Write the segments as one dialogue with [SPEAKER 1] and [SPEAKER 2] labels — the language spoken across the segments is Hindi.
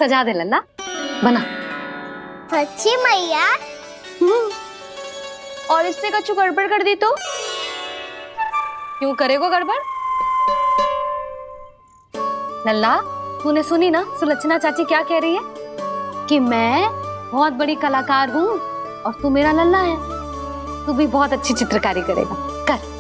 [SPEAKER 1] सजा दे लल्ला, बना।
[SPEAKER 2] सच्ची मैया?
[SPEAKER 3] और इसने कछु गड़बड़ कर दी तो?
[SPEAKER 1] क्यों करेगो गड़बड़? लल्ला, तूने सुनी ना सुलक्षणा चाची क्या कह रही है कि मैं बहुत बड़ी कलाकार हूँ और तू मेरा लल्ला है, तू भी बहुत अच्छी चित्रकारी करेगा, कर।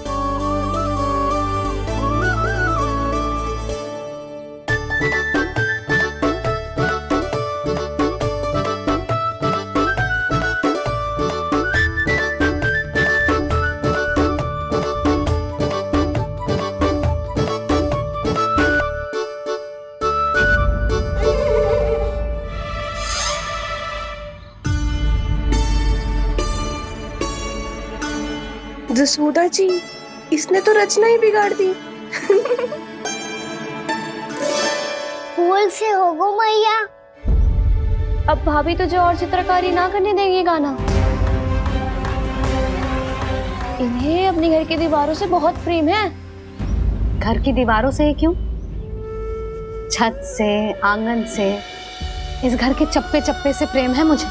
[SPEAKER 4] जसोदा जी, इसने तो रचना ही बिगाड़ दी।
[SPEAKER 2] फूल से होगो मैया।
[SPEAKER 3] अब भाभी तुझे और चित्रकारी ना करने देंगी गाना? इन्हें अपने घर की दीवारों से बहुत प्रेम है।
[SPEAKER 1] घर की दीवारों से क्यों, छत से, आंगन से, इस घर के चप्पे चप्पे से प्रेम है मुझे।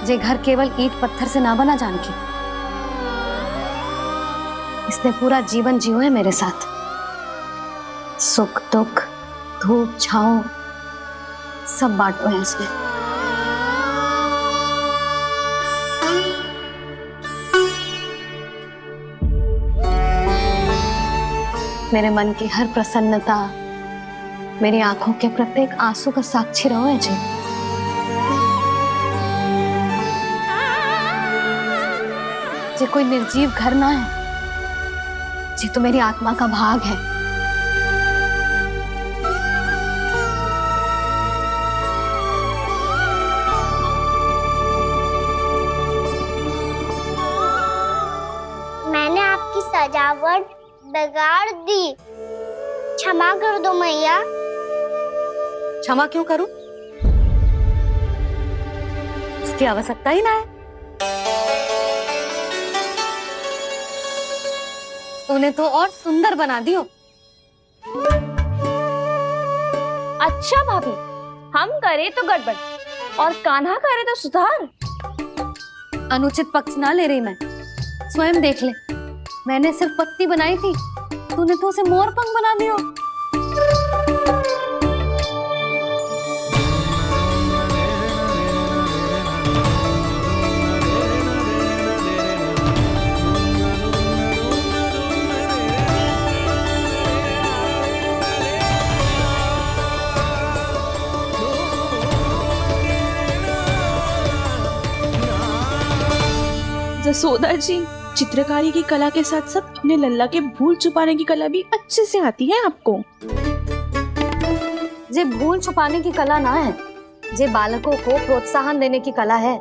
[SPEAKER 1] ये घर केवल ईंट पत्थर से ना बना जानकी, इसने पूरा जीवन जियो है मेरे साथ। सुख दुख, धूप छाँव सब बांटो है इसने। मेरे मन की हर प्रसन्नता, मेरी आंखों के प्रत्येक आंसू का साक्षी रहो है जी। ये कोई निर्जीव घर ना है, ये तो मेरी आत्मा का भाग है।
[SPEAKER 2] मैंने आपकी सजावट बिगाड़ दी, क्षमा कर दो मैया।
[SPEAKER 1] क्षमा क्यों करूं? इसकी आवश्यकता ही ना है। तूने तो और सुंदर बना दियो।
[SPEAKER 3] अच्छा भाभी, हम करे तो गड़बड़ और कान्हा करे तो सुधार।
[SPEAKER 1] अनुचित पक्ष ना ले रही मैं, स्वयं देख ले। मैंने सिर्फ पत्ती बनाई थी, तूने तो उसे मोर पंख बना दियो।
[SPEAKER 4] जसोदा जी, चित्रकारी की कला के साथ साथ अपने लल्ला के भूल छुपाने की कला भी अच्छे से आती है आपको।
[SPEAKER 1] ये भूल छुपाने की कला ना है, ये बालकों को प्रोत्साहन देने की कला है।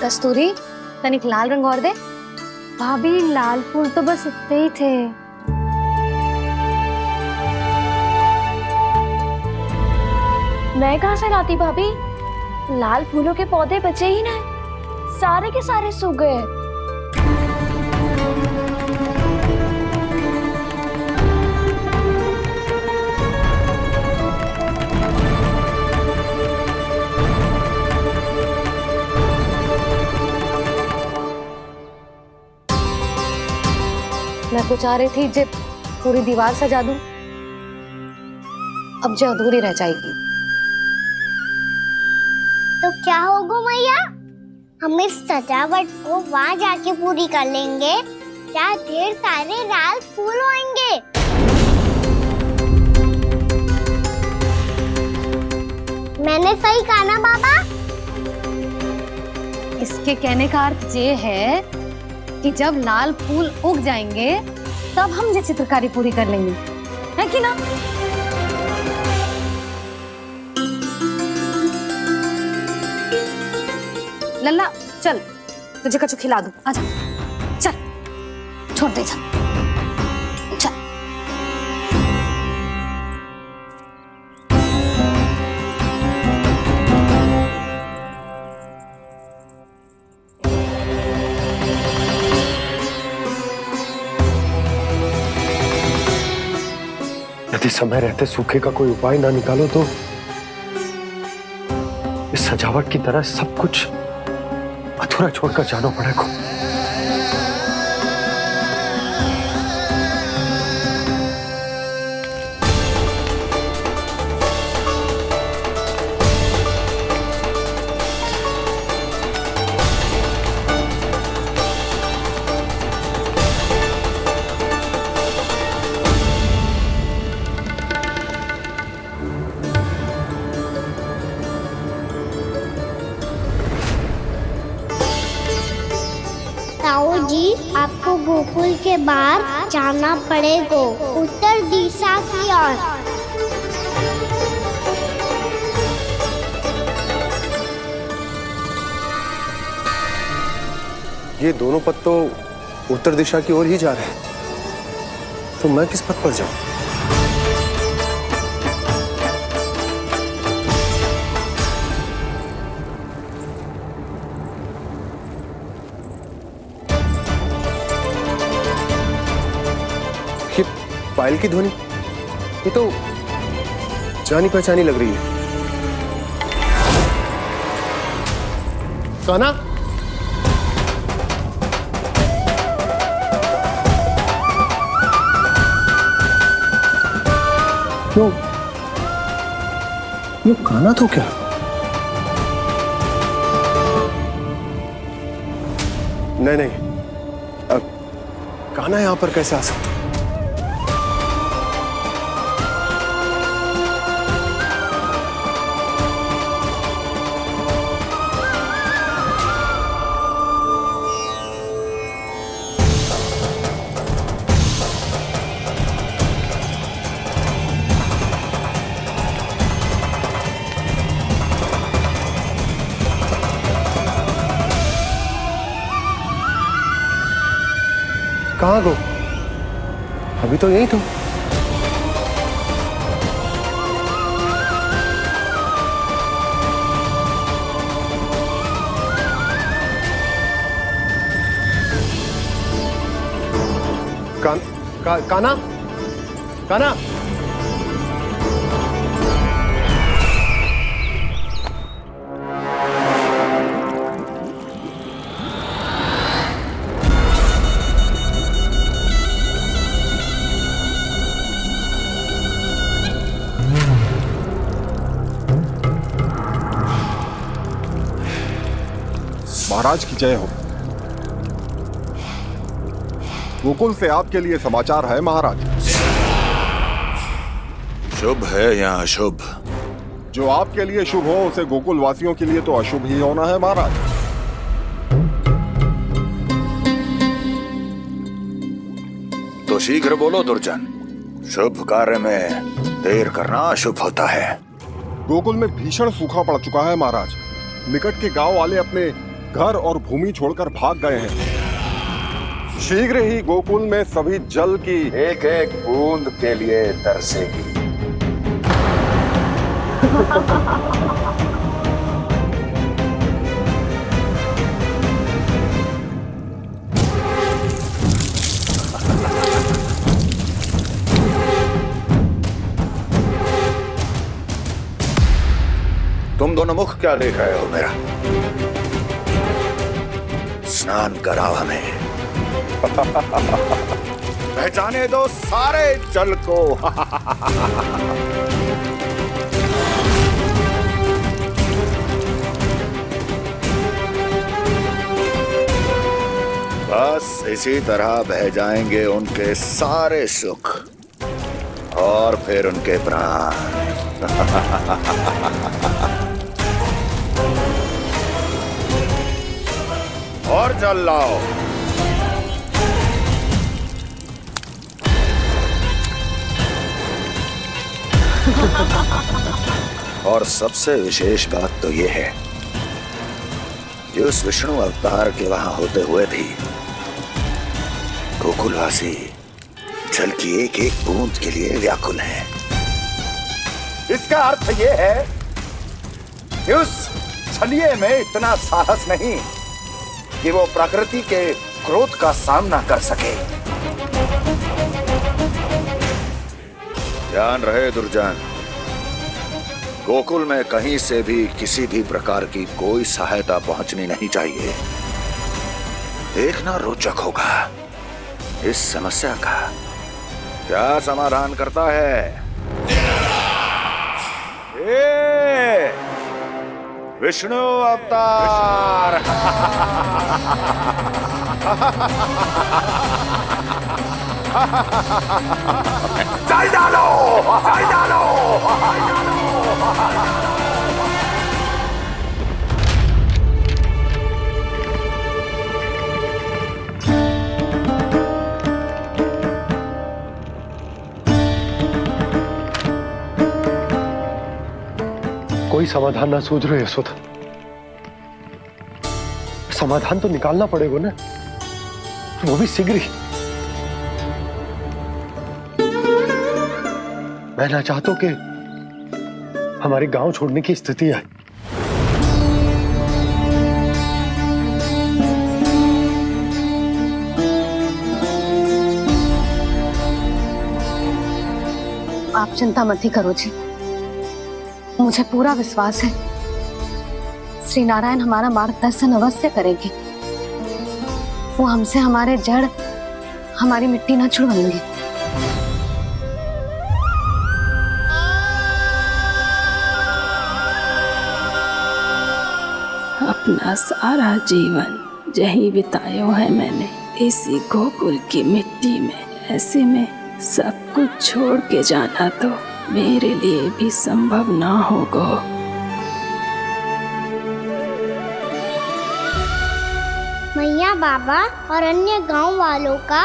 [SPEAKER 1] कस्तूरी, तनिक लाल रंग और दे। भाभी, लाल फूल तो बस इतने ही थे।
[SPEAKER 3] मैं कहाँ से लाती भाभी? लाल फूलों के पौधे बचे ही ना, सारे के सारे सूख गए।
[SPEAKER 1] मैं तो चाह रही थी जे पूरी दीवार सजा दूं, अब जो अधूरी रह जाएगी।
[SPEAKER 2] तो क्या होगा मैया? हम इस सजावट को वहाँ जाके पूरी कर लेंगे, जहाँ ढेर सारे लाल फूल होंगे। मैंने सही कहा ना बाबा?
[SPEAKER 1] इसके कहने का अर्थ ये है कि जब लाल फूल उग जाएंगे तब हम ये चित्रकारी पूरी कर लेंगे, है कि ना? लल्ला चल, तुझे कछु खिला दूं, आजा, चल, छोड़ दे, चल, चल।
[SPEAKER 5] यदि समय रहते सूखे का कोई उपाय ना निकालो तो इस सजावट की तरह सब कुछ अधूरा छोड़कर जाना पड़ेगा।
[SPEAKER 2] ताऊ जी, आपको गोकुल के बाहर जाना पड़ेगा, उत्तर दिशा की ओर।
[SPEAKER 5] ये दोनों पथ तो उत्तर दिशा की ओर ही जा रहे हैं, तो मैं किस पथ पर जाऊं? ये पायल की ध्वनि, ये तो जानी पहचानी लग रही है। कान्हा, क्यों? ये कान्हा तो क्या? नहीं नहीं, कान्हा यहां पर कैसे आ सकता? कहाँ गो? अभी तो यही तो। कान्हा, कान्हा,
[SPEAKER 6] महाराज की जय हो। गोकुल से आपके लिए समाचार है महाराज।
[SPEAKER 7] शुभ है या अशुभ?
[SPEAKER 6] जो आपके लिए शुभ हो उसे गोकुल वासियों के लिए तो अशुभ ही होना है महाराज।
[SPEAKER 7] तो शीघ्र बोलो दुर्जन, शुभ कार्य में देर करना अशुभ होता है।
[SPEAKER 6] गोकुल में भीषण सूखा पड़ चुका है महाराज। निकट के गांव वाले अपने घर और भूमि छोड़कर भाग गए हैं। शीघ्र ही गोकुल में सभी जल की
[SPEAKER 7] एक एक बूंद के लिए तरसेगी। तुम दोनों मुख क्या देख रहे हो मेरा? स्नान कराओ हमें। पहचाने दो सारे जल को। बस इसी तरह बह जाएंगे उनके सारे सुख और फिर उनके प्राण। और जल लाओ। और सबसे विशेष बात तो यह है कि उस विष्णु अवतार के वहां होते हुए भी गोकुलवासी जल की एक एक बूंद के लिए व्याकुल हैं। इसका अर्थ यह है कि उस छलिए में इतना साहस नहीं कि वो प्रकृति के क्रोध का सामना कर सके। ध्यान रहे दुर्जन, गोकुल में कहीं से भी किसी भी प्रकार की कोई सहायता पहुंचनी नहीं चाहिए। देखना रोचक होगा इस समस्या का क्या समाधान करता है। ए, विष्णु अवतार। चल डालो, चल डालो।
[SPEAKER 5] कोई समाधान ना सूझ रहे यशोदा। समाधान तो निकालना पड़ेगा ना, वो भी शीघ्र ही। मैं ना चाहता कि हमारे गांव छोड़ने की स्थिति आए।
[SPEAKER 1] आप चिंता मत ही करो जी, मुझे पूरा विश्वास है श्री नारायण हमारा मार्गदर्शन अवश्य करेंगे। वो हमसे हमारे जड़, हमारी मिट्टी न छुड़वाएंगे।
[SPEAKER 8] अपना सारा जीवन यही बितायो है मैंने, इसी गोकुल की मिट्टी में। ऐसे में सब कुछ छोड़ के जाना तो मेरे लिए भी संभव ना होगा।
[SPEAKER 2] मैया बाबा और अन्य गांव वालों का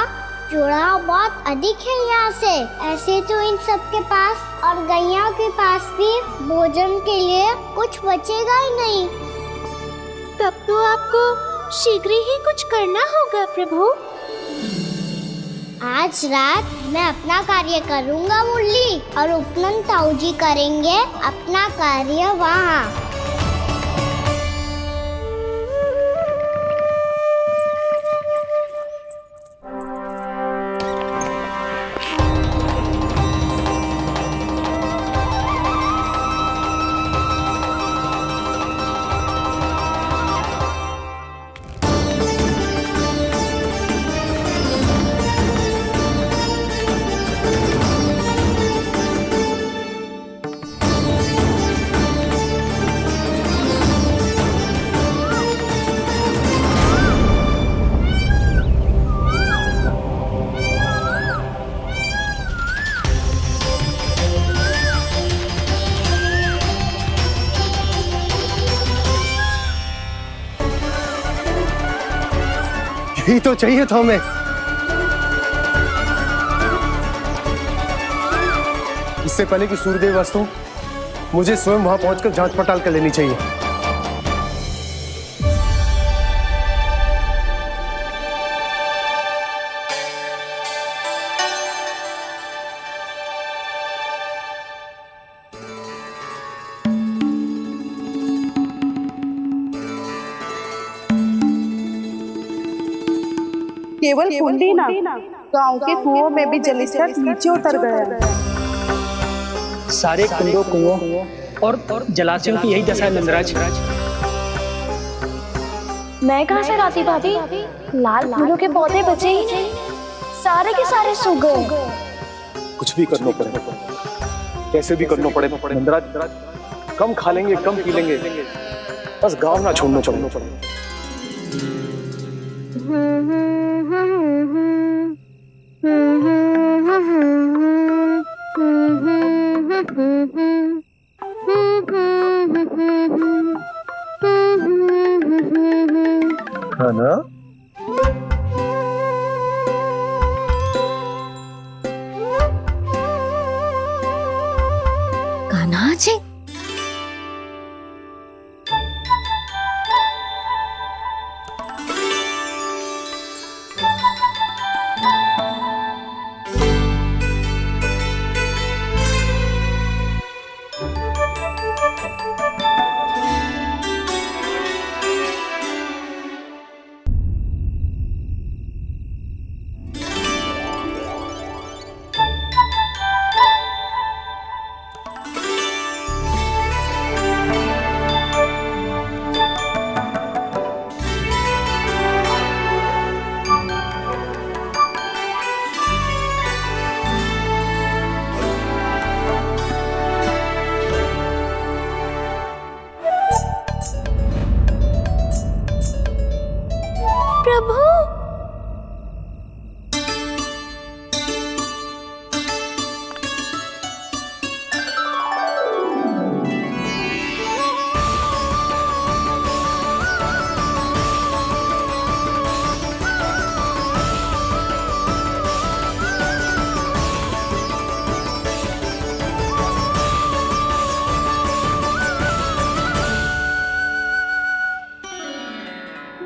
[SPEAKER 2] जुड़ाव बहुत अधिक है यहाँ से। ऐसे तो इन सब के पास और गैया के पास भी भोजन के लिए कुछ बचेगा ही नहीं।
[SPEAKER 3] तब तो आपको शीघ्र ही कुछ करना होगा प्रभु।
[SPEAKER 2] आज रात मैं अपना कार्य करूँगा मुरली, और उपनंद ताऊ जी करेंगे अपना कार्य वहाँ।
[SPEAKER 5] यही तो चाहिए था हमें। इससे पहले कि सूर्यदेव वस्तु, मुझे स्वयं वहां पहुंचकर जांच पड़ताल कर लेनी चाहिए।
[SPEAKER 9] केवल कुंडी ना, गांव के कुओं में भी जलस्तर नीचे उतर गया।
[SPEAKER 10] सारे कुंडों, कुओं और जलाशयों की यही दशा है नंदराज।
[SPEAKER 3] मैं कहाँ से लाती भाभी? लाल फूलों के पौधे बचे ही नहीं, सारे के सारे सूख गए।
[SPEAKER 5] कुछ भी करना पड़ेगा, कैसे भी करना पड़ेगा नंदराज। कम खा लेंगे, कम पी लेंगे, बस गांव ना छोड़ना चाहिए। है ना?
[SPEAKER 1] कान्हा जी,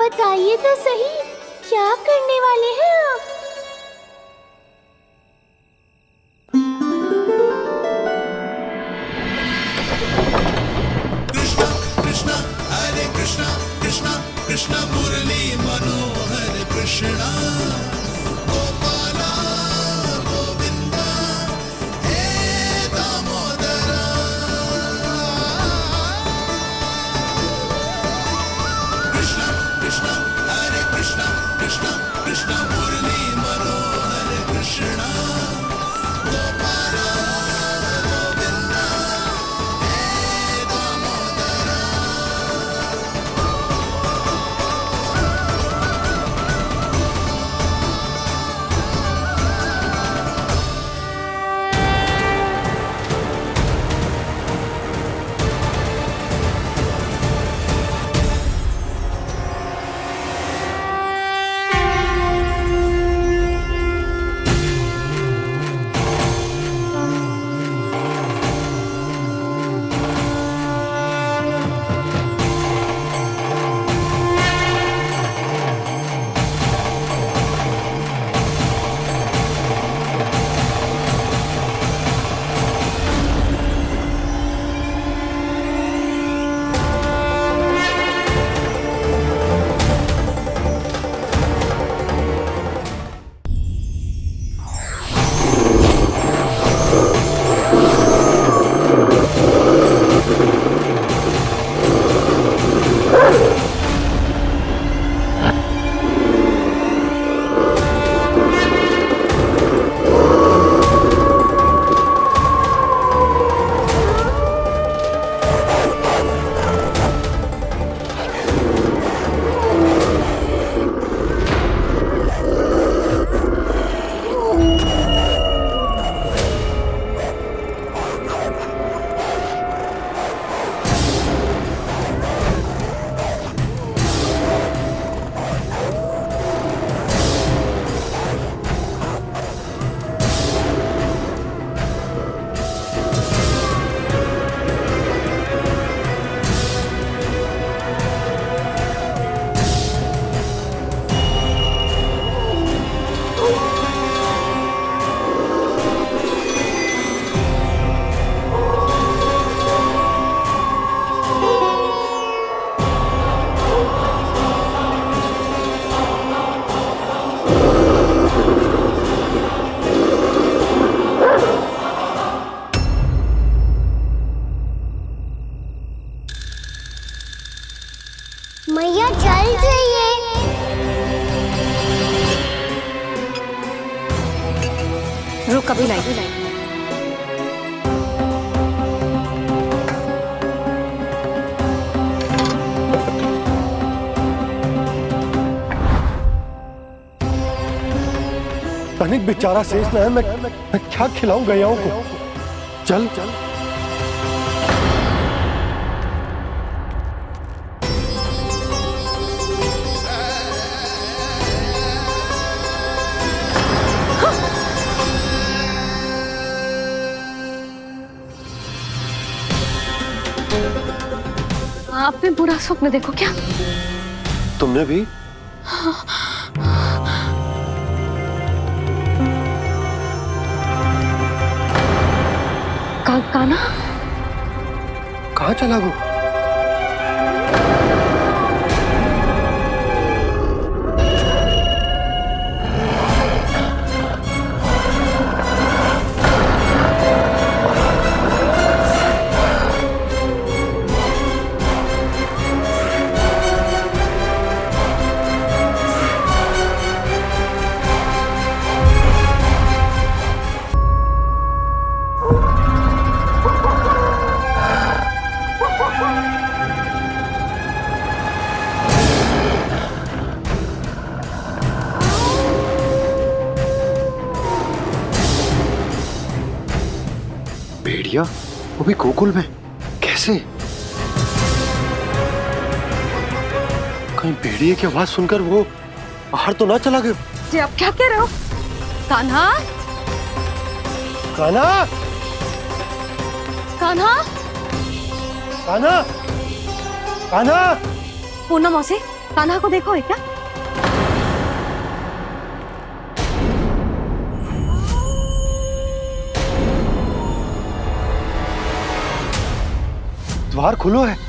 [SPEAKER 2] बताइए तो सही, क्या करने वाले हैं आप? मैया चल जाइए।
[SPEAKER 1] रुक अभी लाई।
[SPEAKER 6] तनिक बेचारा शेष न है, मैं क्या खिलाऊं गयाओं को। चल चल
[SPEAKER 1] आपने बुरा स्वप्न देखो क्या?
[SPEAKER 6] तुमने भी?
[SPEAKER 1] कान्हा
[SPEAKER 6] कहाँ चला गो? भेड़िया वो भी गोकुल में कैसे? कहीं भेड़िए की आवाज सुनकर वो बाहर तो ना चला गया?
[SPEAKER 1] जी आप क्या कह रहे हो? कान्हा
[SPEAKER 6] कान्हा
[SPEAKER 1] कान्हा
[SPEAKER 6] कान्हा कान्हा
[SPEAKER 1] पूनम मौसी कान्हा को देखो है क्या?
[SPEAKER 5] द्वार खुलो है।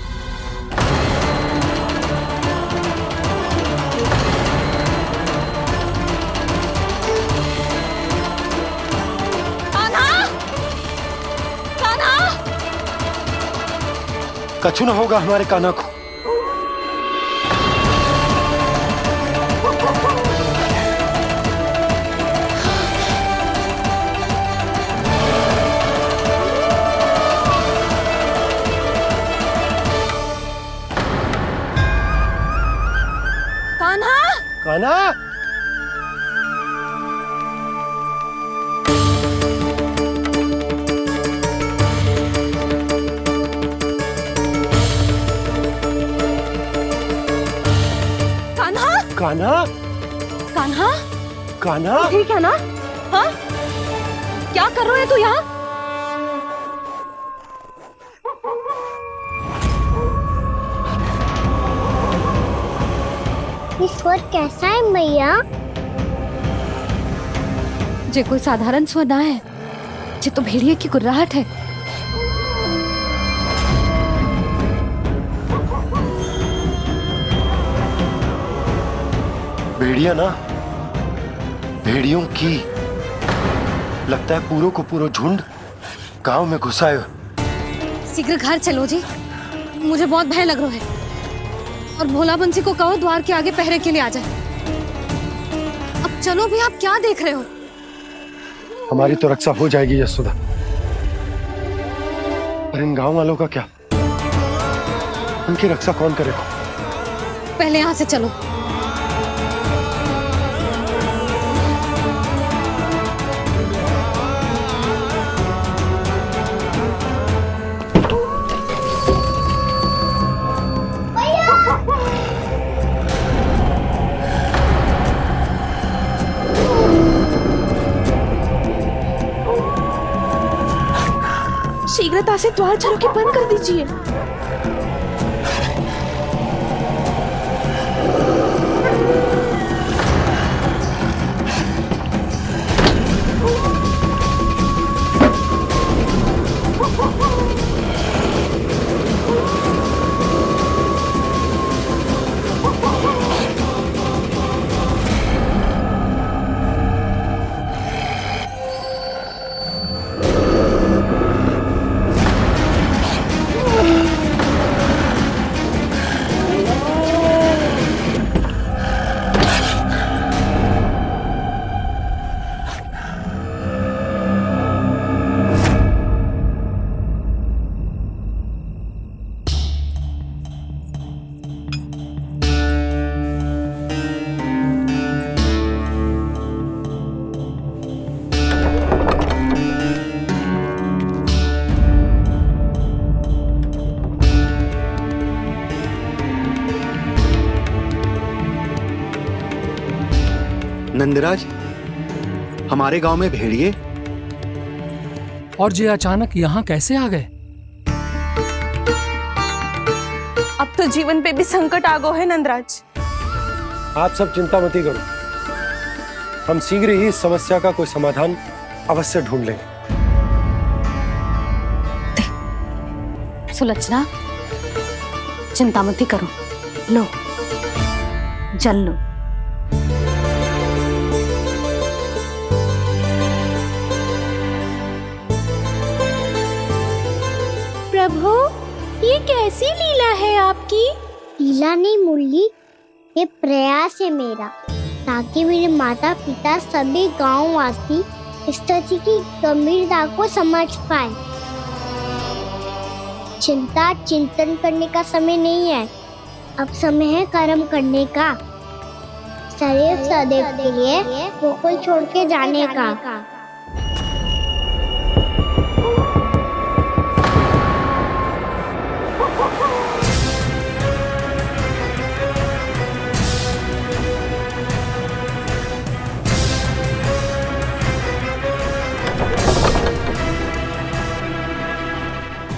[SPEAKER 5] कछु न होगा हमारे कान्हा को।
[SPEAKER 3] कान्हा,
[SPEAKER 5] कान्हा, कान्हा,
[SPEAKER 3] कान्हा,
[SPEAKER 5] कान्हा,
[SPEAKER 3] ठीक है ना? हाँ, क्या कर रहे हो तू यहाँ?
[SPEAKER 2] ये स्वर कैसा है मैया?
[SPEAKER 1] जे कोई साधारण स्वर ना है, जे तो भेड़िए की गुर्राहट है।
[SPEAKER 5] भेड़िया ना, भेड़ियों की लगता है पूरो को पूरो झुंड गांव में घुसा है।
[SPEAKER 1] शीघ्र घर चलो जी, मुझे बहुत भय लग रहा है। और भोला बंसी को कहो द्वार के आगे पहरे के लिए आ जाए। अब चलो भी, आप क्या देख रहे हो?
[SPEAKER 5] हमारी तो रक्षा हो जाएगी यशोदा, पर इन गांव वालों का क्या? उनकी रक्षा कौन करेगा?
[SPEAKER 1] पहले यहाँ से चलो।
[SPEAKER 4] शीघ्रता से द्वार चारों के बंद कर दीजिए।
[SPEAKER 11] नंदराज, हमारे गांव में भेड़िए
[SPEAKER 10] और ये अचानक यहाँ कैसे आ गए?
[SPEAKER 4] अब तो जीवन पे भी संकट आ गो है नंदराज।
[SPEAKER 5] आप सब चिंता मत करो, हम शीघ्र ही इस समस्या का कोई समाधान अवश्य ढूंढ लेंगे।
[SPEAKER 1] सुलक्षणा, चिंता मत करो, लो जल लो।
[SPEAKER 2] प्रभु, ये कैसी लीला है आपकी? लीला नहीं मुरली, ये प्रयास है मेरा, ताकि मेरे माता पिता सभी गांव वासी इस स्थिति की गंभीरता को समझ पाए। चिंता चिंतन करने का समय नहीं है, अब समय है कर्म करने का, सदैव सदैव के लिए गोकुल छोड़ के जाने का।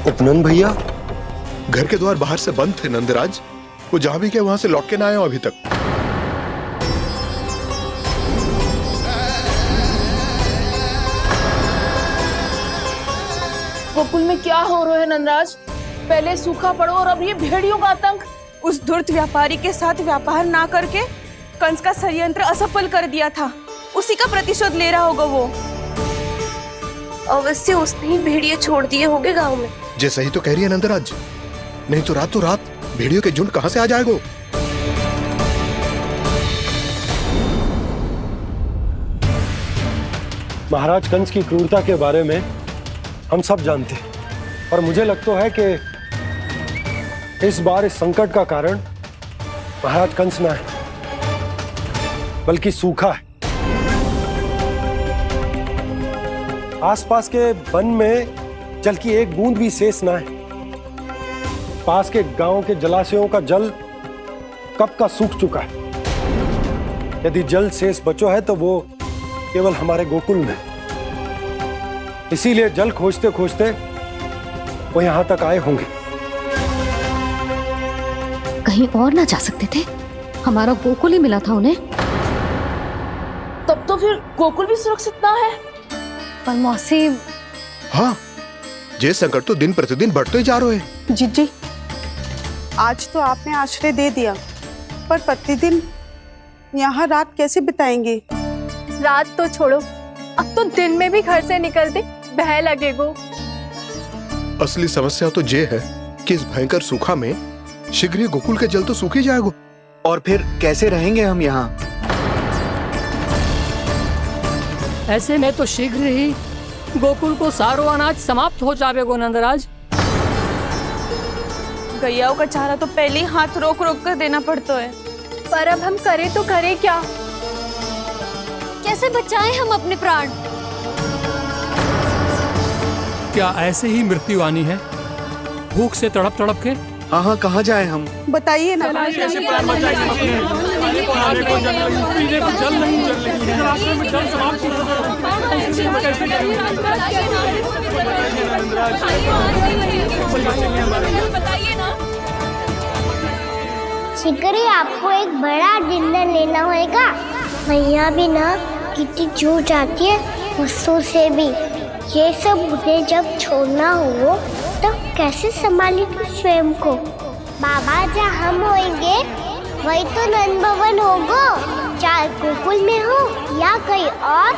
[SPEAKER 6] उपनंद भैया, घर के द्वार बाहर से बंद थे नंदराज,
[SPEAKER 12] वो जहां भी गए वहां से लौट के ना आए हो अभी तक।
[SPEAKER 3] गोकुल में क्या हो रहा है नंदराज? पहले सूखा पड़ो और अब ये भेड़ियों का आतंक।
[SPEAKER 9] उस धूर्त व्यापारी के साथ व्यापार ना करके कंस का षड्यंत्र असफल कर दिया था, उसी का प्रतिशोध ले रहा होगा वो।
[SPEAKER 3] अवश्य उसने ही भेड़िए छोड़ दिए होंगे गांव में।
[SPEAKER 12] जे सही तो कह रही है नंदराज, नहीं तो रात भेड़ियों के झुंड कहां से आ जाएगा।
[SPEAKER 13] महाराज कंस की क्रूरता के बारे में हम सब जानते हैं, और मुझे लगता है कि इस बार इस संकट का कारण महाराज कंस ना है, बल्कि सूखा है। आसपास के वन में जल की एक बूंद भी शेष ना है। पास के गांव के जलाशयों का जल कब का सूख चुका है। यदि जल शेष बचो है तो वो केवल हमारे गोकुल में। इसीलिए जल खोजते खोजते वो यहां तक आए होंगे।
[SPEAKER 1] कहीं और ना जा सकते थे? हमारा गोकुल ही मिला था उन्हें।
[SPEAKER 3] तब तो फिर गोकुल भी सुरक्षित ना है।
[SPEAKER 1] पर मौसी,
[SPEAKER 12] हाँ, ये संकट तो दिन प्रतिदिन बढ़ते ही जा रहे हैं।
[SPEAKER 9] जीजी, आज तो आपने आश्रय दे दिया, पर प्रतिदिन यहाँ रात कैसे बिताएंगे?
[SPEAKER 3] रात तो छोड़ो, अब तो दिन में भी घर से निकलते भय लगेगो।
[SPEAKER 12] असली समस्या तो ये है कि इस भयंकर सूखा में शीघ्र ही गोकुल के जल तो सूख ही जाएगा।
[SPEAKER 11] और फिर कैसे रहेंगे हम यहाँ?
[SPEAKER 10] ऐसे में तो शीघ्र ही गोकुल को सारो अनाज समाप्त हो जाएगा नंदराज।
[SPEAKER 9] गैयाओं का चारा तो पहले ही हाथ रोक रोक कर देना पड़ता है।
[SPEAKER 3] पर अब हम करें तो करें क्या? कैसे बचाएं हम अपने प्राण?
[SPEAKER 10] क्या ऐसे ही मृत्यु आनी है, भूख से तड़प तड़प के?
[SPEAKER 11] हाँ, कहाँ जाए हम?
[SPEAKER 9] बताइए ना।
[SPEAKER 2] शीघ्र ही आपको एक बड़ा डिनर लेना होगा। मैया भी ना कितनी जूझ जाती है गुस्सों से भी। ये सब उन्हें जब छोड़ना हो तो कैसे संभालेंगे स्वयं को? बाबा जहाँ हम होंगे वही तो नंद भवन होगा, चाहे गोकुल में हो या कहीं और।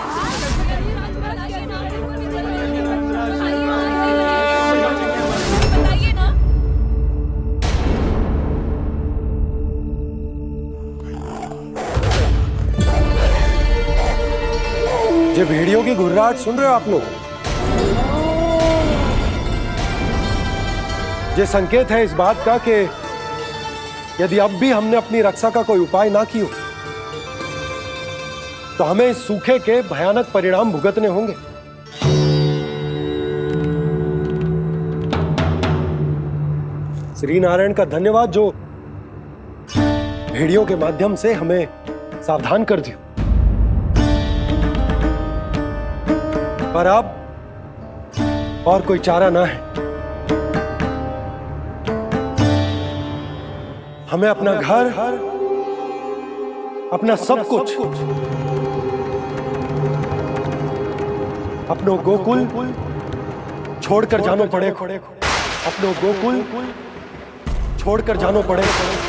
[SPEAKER 13] ये भेड़ियों की घुर्राहट सुन रहे हो आप लोग? ये संकेत है इस बात का कि यदि अब भी हमने अपनी रक्षा का कोई उपाय ना किया तो हमें इस सूखे के भयानक परिणाम भुगतने होंगे। श्री नारायण का धन्यवाद जो भेड़ियों के माध्यम से हमें सावधान कर दिया। पर अब और कोई चारा ना है। हमें अपना घर, अपना सब कुछ, अपनो गोकुल छोड़कर जानो पड़ेगा। अपनो गोकुल छोड़कर जानो पड़ेगा।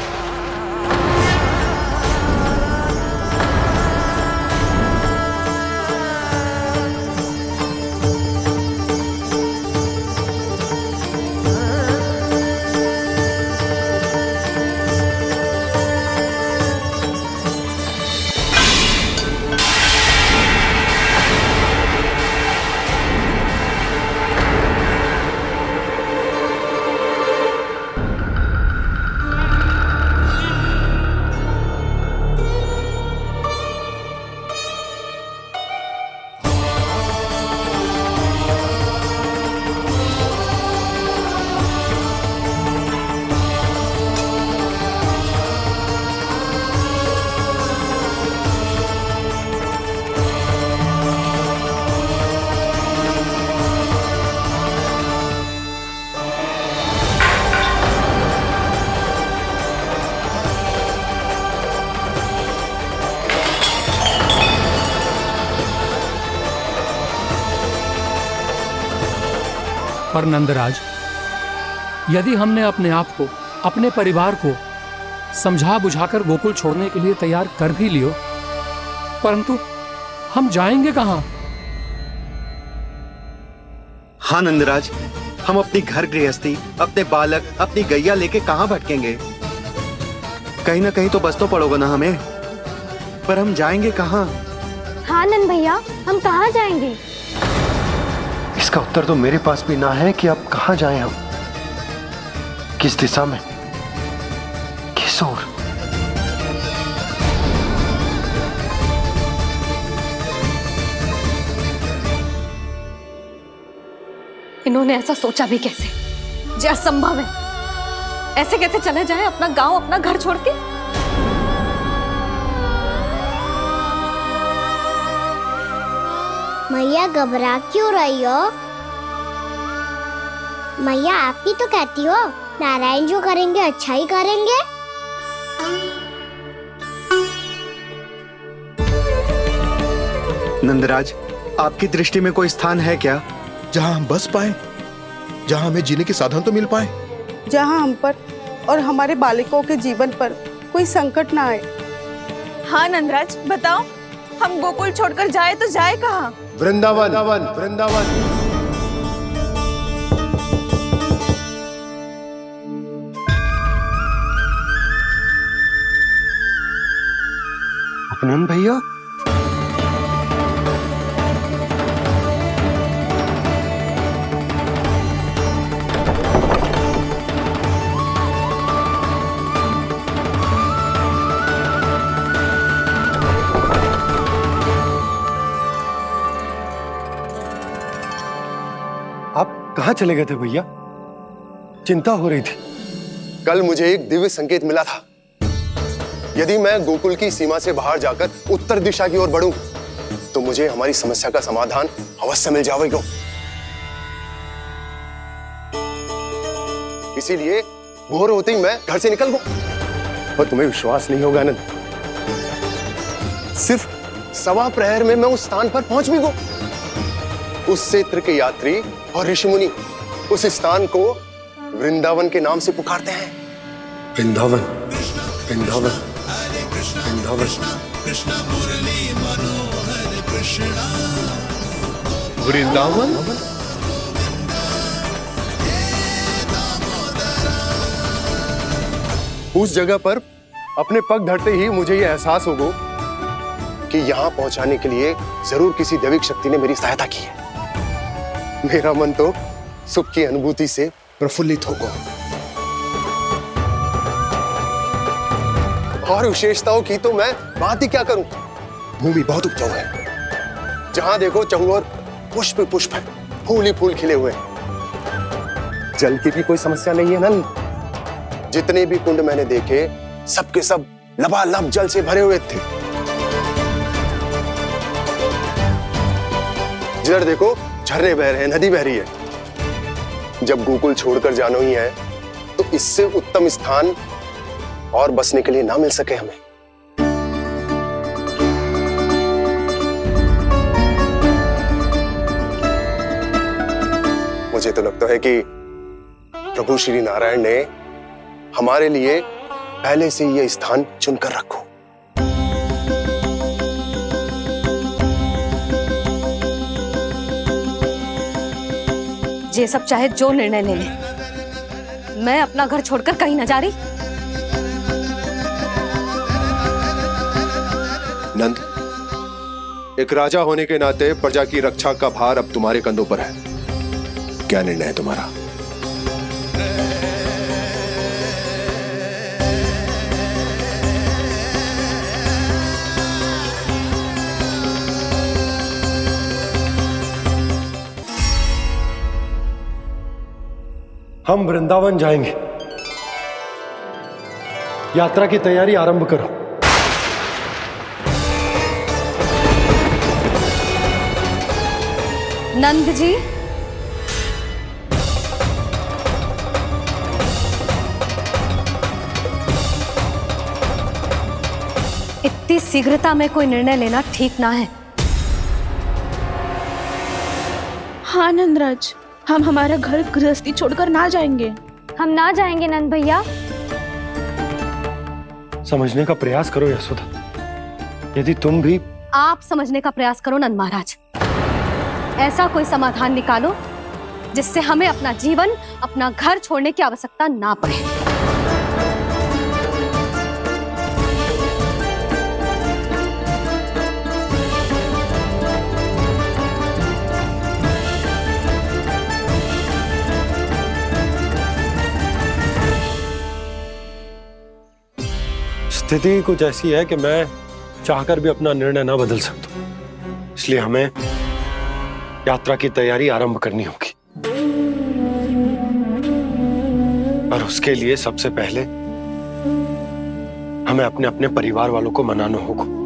[SPEAKER 14] पर नंदराज, यदि हमने अपने आप को, अपने परिवार को समझा बुझाकर गोकुल छोड़ने के लिए तैयार कर भी लियो, परंतु हम जाएंगे कहां?
[SPEAKER 11] हाँ नंदराज, हम अपनी घर गृहस्थी, अपने बालक, अपनी गैया लेके कहाँ भटकेंगे? कहीं ना कहीं तो बस तो पड़ोगे ना हमें, पर हम जाएंगे कहाँ?
[SPEAKER 2] हाँ नंद भैया, हम कहाँ जाएंगे?
[SPEAKER 13] इसका उत्तर तो मेरे पास भी ना है कि अब कहाँ जाएं हम, किस दिशा में, किस ओर।
[SPEAKER 1] इन्होंने ऐसा सोचा भी कैसे? जो असंभव है। ऐसे कैसे चले जाएं अपना गांव, अपना घर छोड़ के?
[SPEAKER 2] मैया घबरा क्यों रही हो? मैया आप ही तो कहती हो नारायण जो करेंगे अच्छा ही करेंगे।
[SPEAKER 11] नंदराज, आपकी दृष्टि में कोई स्थान है क्या
[SPEAKER 12] जहां हम बस पाए, जहां हमें जीने के साधन तो मिल पाए,
[SPEAKER 9] जहाँ हम पर और हमारे बालकों के जीवन पर कोई संकट ना आए? हाँ नंदराज, बताओ, हम गोकुल छोड़कर जाए तो जाए कहाँ?
[SPEAKER 13] वृंदावन, वृंदावन। अपनन भैया, आप कहाँ चले गए थे भैया? चिंता हो रही थी।
[SPEAKER 6] कल मुझे एक दिव्य संकेत मिला था। यदि मैं गोकुल की सीमा से बाहर जाकर उत्तर दिशा की ओर बढ़ूं, तो मुझे हमारी समस्या का समाधान अवश्य मिल जाएगा। इसीलिए भोर होते ही मैं घर से निकल गया। और तुम्हें विश्वास नहीं होगा आनंद, सिर्फ सवा प्रहर में मैं उस स्थान पर पहुंच भी गया। उस क्षेत्र के यात्री और ऋषिमुनि उस स्थान को वृंदावन के नाम से पुकारते हैं।
[SPEAKER 13] वृंदावन, वृंदावन, वृंदावन।
[SPEAKER 12] वृंदावन।
[SPEAKER 6] उस जगह पर अपने पग धरते ही मुझे यह एहसास होगा कि यहां पहुंचाने के लिए जरूर किसी दैविक शक्ति ने मेरी सहायता की है। मेरा मन तो सुख की अनुभूति से प्रफुल्लित होगा। और विशेषताओं की तो मैं बात ही क्या करूं। भूमि बहुत उपजाऊ है, जहां देखो चहुओर पुष्प पुष्प है, फूल ही फूल खिले हुए हैं। जल की भी कोई समस्या नहीं है नंद। जितने भी कुंड मैंने देखे, सबके सब लबालब जल से भरे हुए थे। जिधर देखो झरने बह रहे हैं, नदी बह रही है। जब गोकुल छोड़कर जाना ही है, तो इससे उत्तम स्थान और बसने के लिए ना मिल सके हमें। मुझे तो लगता है कि प्रभु श्री नारायण ने हमारे लिए पहले से यह स्थान चुनकर रखो।
[SPEAKER 1] ये सब चाहे जो निर्णय ले ले, मैं अपना घर छोड़कर कहीं न जा रही।
[SPEAKER 6] नंद, एक राजा होने के नाते प्रजा की रक्षा का भार अब तुम्हारे कंधों पर है। क्या निर्णय है तुम्हारा?
[SPEAKER 13] हम वृंदावन जाएंगे। यात्रा की तैयारी आरंभ करो।
[SPEAKER 1] नंद जी, इतनी शीघ्रता में कोई निर्णय लेना ठीक ना है।
[SPEAKER 3] हाँ नंदराज,
[SPEAKER 4] हम हमारा घर गृहस्थी छोड़कर ना जाएंगे।
[SPEAKER 3] हम ना जाएंगे नंद भैया।
[SPEAKER 13] समझने का प्रयास करो यशोदा। यदि तुम भी
[SPEAKER 1] आप समझने का प्रयास करो नंद महाराज। ऐसा कोई समाधान निकालो जिससे हमें अपना जीवन, अपना घर छोड़ने की आवश्यकता ना पड़े।
[SPEAKER 13] स्थिति कुछ ऐसी है कि मैं चाहकर भी अपना निर्णय ना बदल सकता, इसलिए हमें यात्रा की तैयारी आरंभ करनी होगी। और उसके लिए सबसे पहले हमें अपने अपने परिवार वालों को मनाना होगा।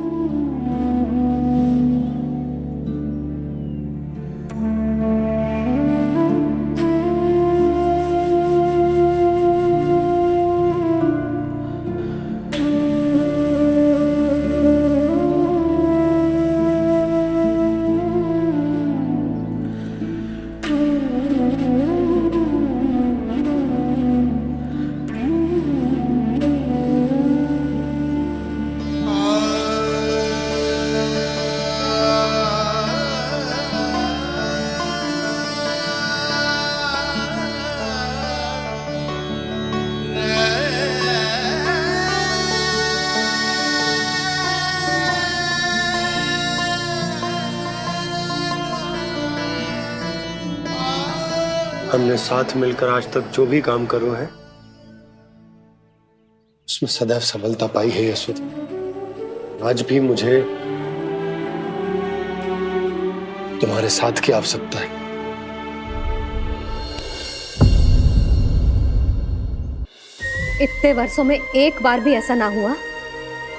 [SPEAKER 13] हमने साथ मिलकर आज तक जो भी काम करो है उसमें सदैव सफलता पाई है यशोदा। आज भी मुझे तुम्हारे साथ की आवश्यकता है।
[SPEAKER 1] इतने वर्षों में एक बार भी ऐसा ना हुआ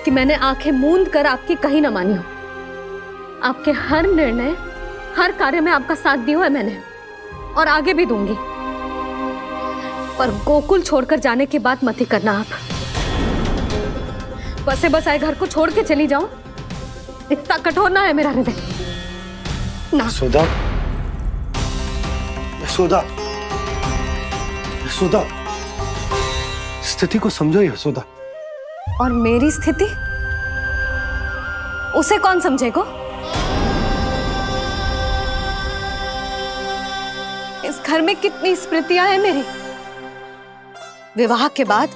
[SPEAKER 1] कि मैंने आंखें मूंद कर आपकी कहीं ना मानी हो। आपके हर निर्णय, हर कार्य में आपका साथ दिया है मैंने, और आगे भी दूंगी। पर गोकुल छोड़कर जाने की बात मत ही करना आप। बसे बसाए घर को छोड़ के चली जाऊं, इतना कठोर ना है मेरा हृदय ना।
[SPEAKER 13] यशोदा, यशोदा, यशोदा, स्थिति को समझो यशोदा।
[SPEAKER 1] और मेरी स्थिति उसे कौन समझेगा? इस घर में कितनी स्मृतियां हैं मेरी। विवाह के बाद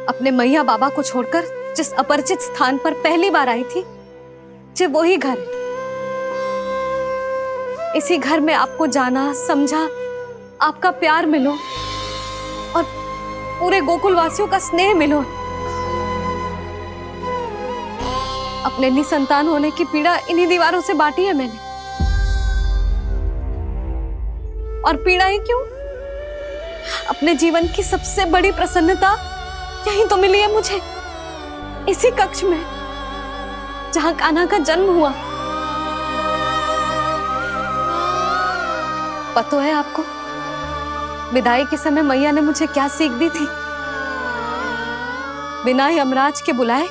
[SPEAKER 1] अपने मैया बाबा को छोड़कर जिस अपरिचित स्थान पर पहली बार आई थी, जो वही घर है। इसी घर में आपको जाना, समझा, आपका प्यार मिलो और पूरे गोकुल वासियों का स्नेह मिलो। अपने निसंतान होने की पीड़ा इन्हीं दीवारों से बांटी है मैंने। और पीड़ा ही क्यों? अपने जीवन की सबसे बड़ी प्रसन्नता यही तो मिली है मुझे, इसी कक्ष में जहां कान्हा का जन्म हुआ। पता है आपको विदाई के समय मैया ने मुझे क्या सीख दी थी? बिना ही यमराज के बुलाए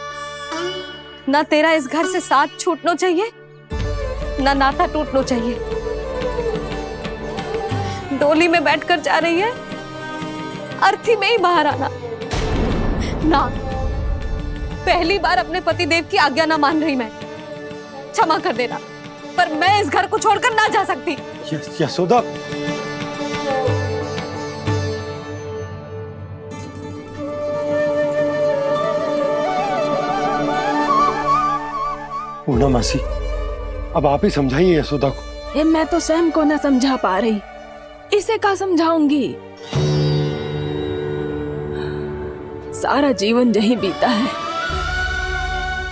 [SPEAKER 1] ना तेरा इस घर से साथ छूटना चाहिए, ना नाता टूटना चाहिए। डोली में बैठकर जा रही है, अर्थी में ही बाहर आना ना। पहली बार अपने पतिदेव की आज्ञा ना मान रही मैं, क्षमा कर देना, पर मैं इस घर को छोड़कर ना जा सकती।
[SPEAKER 13] यशोदा, पूर्णा मासी, अब आप ही समझाइए यशोदा को।
[SPEAKER 8] ये मैं तो स्वयं को न समझा पा रही, इसे क्या समझाऊंगी? सारा जीवन यही बीता है,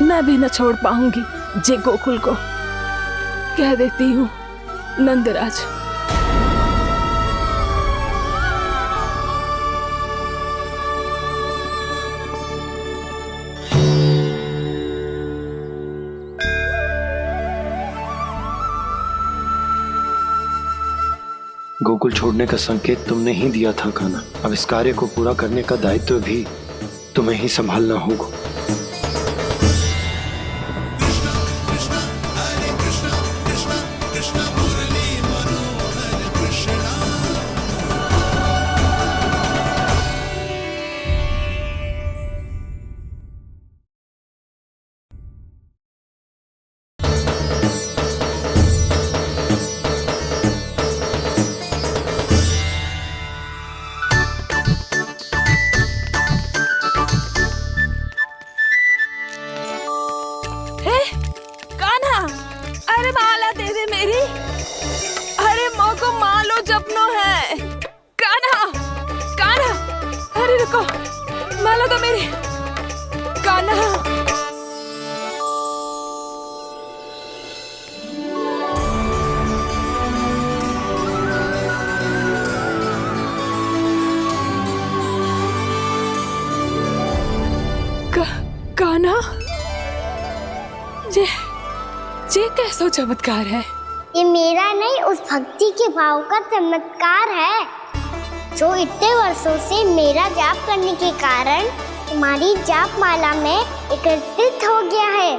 [SPEAKER 8] मैं भी न छोड़ पाऊंगी जे गोकुल को। कह देती हूँ नंदराज।
[SPEAKER 13] गोकुल छोड़ने का संकेत तुमने ही दिया था कान्हा। अब इस कार्य को पूरा करने का दायित्व भी तुम्हें ही संभालना होगा।
[SPEAKER 8] अरे माला दे दे मेरी। अरे माँ को मालो जपनो है। कान्हा, कान्हा, अरे रुको, माला तो मेरी। कान्हा। कान्हा, ये कैसा चमत्कार है?
[SPEAKER 2] ये मेरा नहीं, उस भक्ति के भाव का चमत्कार है जो इतने वर्षों से मेरा जाप करने के कारण तुम्हारी जाप माला में एकत्रित हो गया है।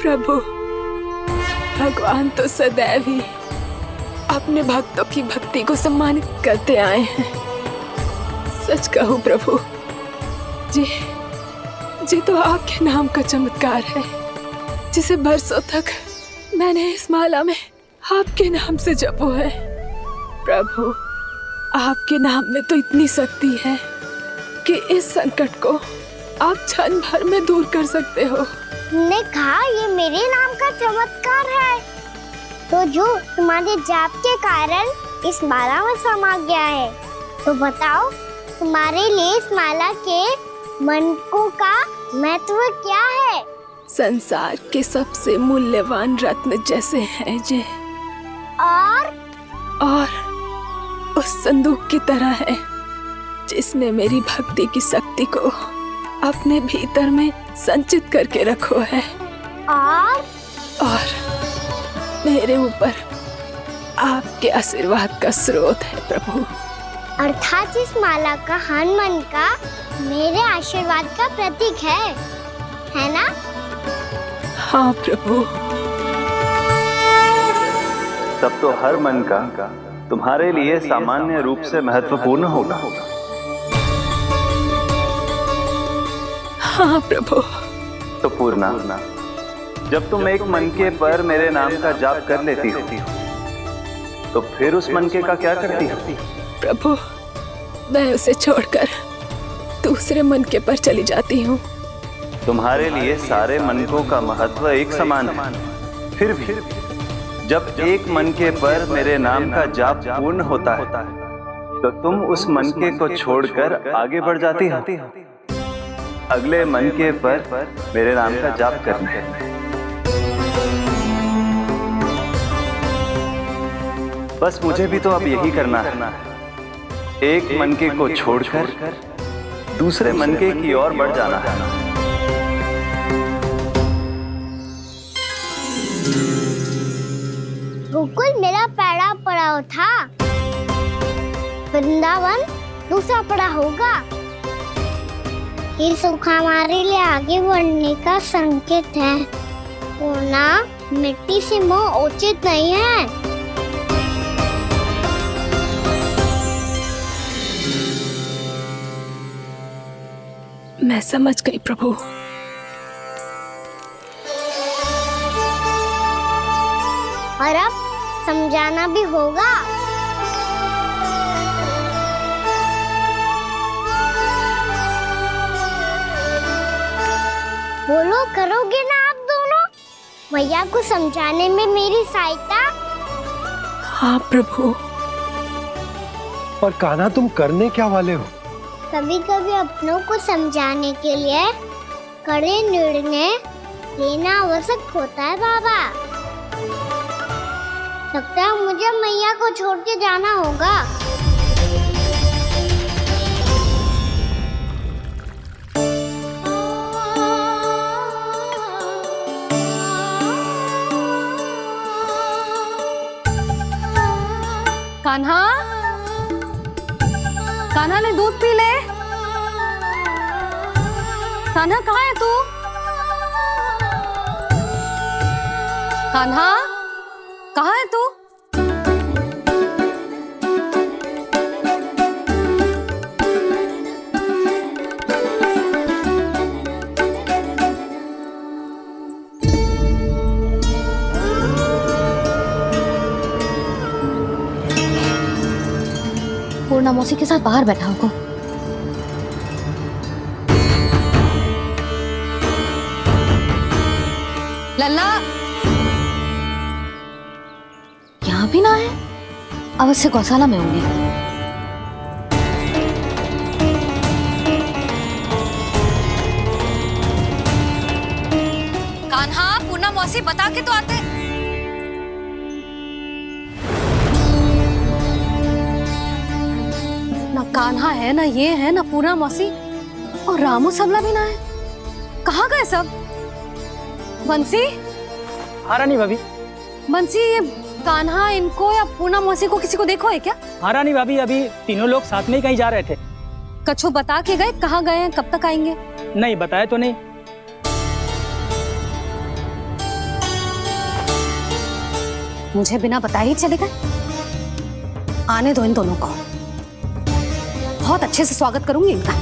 [SPEAKER 8] प्रभु, भगवान तो सदैव ही अपने भक्तों की भक्ति को सम्मानित करते आए हैं। सच कहूं प्रभु, जी तो आपके नाम का चमत्कार है, जिसे बरसों तक मैंने इस माला में आपके नाम से जपो है। प्रभु, आपके नाम में तो इतनी शक्ति है कि इस संकट को आप क्षण भर में दूर कर सकते हो।
[SPEAKER 2] तुमने कहा ये मेरे नाम का चमत्कार है, तो जो तुम्हारे जाप के कारण इस माला में समा गया है, तो बताओ तुम्हारे लिए इस माला के मनकों का महत्व क्या है?
[SPEAKER 8] संसार के सबसे मूल्यवान रत्न जैसे हैं जे, और उस संदूक की तरह है जिसने मेरी भक्ति की शक्ति को अपने भीतर में संचित करके रखो है। और मेरे ऊपर आपके आशीर्वाद का स्रोत है प्रभु।
[SPEAKER 2] अर्थात इस माला का हनुमान का मेरे आशीर्वाद का प्रतीक है ना?
[SPEAKER 8] हाँ प्रभु।
[SPEAKER 15] तब तो हर मन का तुम्हारे लिए सामान्य रूप से महत्वपूर्ण होगा।
[SPEAKER 8] हाँ प्रभु।
[SPEAKER 15] तो पूर्णा, जब तुम एक मनके पर मेरे नाम का जाप कर लेती हो, तो फिर उस मनके का क्या करती हो?
[SPEAKER 8] प्रभु, मैं उसे छोड़कर दूसरे मनके पर चली जाती हूँ।
[SPEAKER 15] तुम्हारे लिए सारे मनकों का महत्व एक समान है। फिर भी जब एक मनके पर मेरे नाम का जाप पूर्ण होता है, तो तुम उस मनके को छोड़कर आगे बढ़ जाती हो अगले मनके पर मेरे नाम का जाप करने। बस मुझे भी तो अब यही करना है, एक मनके को छोड़कर दूसरे मनके की ओर बढ़ जाना है।
[SPEAKER 2] गोकुल मेरा पहला पड़ाव था, वृंदावन दूसरा पड़ा होगा। ये सुख हमारे लिए आगे बढ़ने का संकेत है, वरना मिट्टी से मोह उचित नहीं है।
[SPEAKER 8] मैं समझ गई प्रभु।
[SPEAKER 2] और अब समझाना भी होगा। बोलो, करोगे ना आप दोनों? भैया को समझाने में मेरी सहायता?
[SPEAKER 8] हाँ प्रभु।
[SPEAKER 13] पर कान्हा, तुम करने क्या वाले हो?
[SPEAKER 2] कभी कभी अपनों को समझाने के लिए कड़े निर्णय लेना आवश्यक होता है बाबा। लगता है मुझे मैया को छोड़ के जाना होगा।
[SPEAKER 1] कान्हा, कान्हा ने दूध पी ले। कान्हा कहाँ है तू? कान्हा, कहाँ है तू? पूर्णा मौसी के साथ बाहर बैठा होगा। लल्ला यहाँ भी ना है, अवश्य गौशाला में होंगे। कान्हा, पूना मौसी बता के तो आते। ना कान्हा है, ना ये है, ना पूना मौसी, और रामू सबला भी ना है। कहाँ गए सब? बंसी?
[SPEAKER 10] हाँ रानी भाभी।
[SPEAKER 1] बंसी, ये कान्हा इनको या पूना मौसी को किसी को देखो है क्या?
[SPEAKER 10] हाँ रानी भाभी, अभी तीनों लोग साथ में ही कहीं जा रहे थे।
[SPEAKER 1] कछु बता के गए कहाँ गए हैं, कब तक आएंगे?
[SPEAKER 10] नहीं बताया तो नहीं।
[SPEAKER 1] मुझे बिना बताए ही चले गए? आने दो इन दोनों को, बहुत अच्छे से स्वागत करूंगी इनका।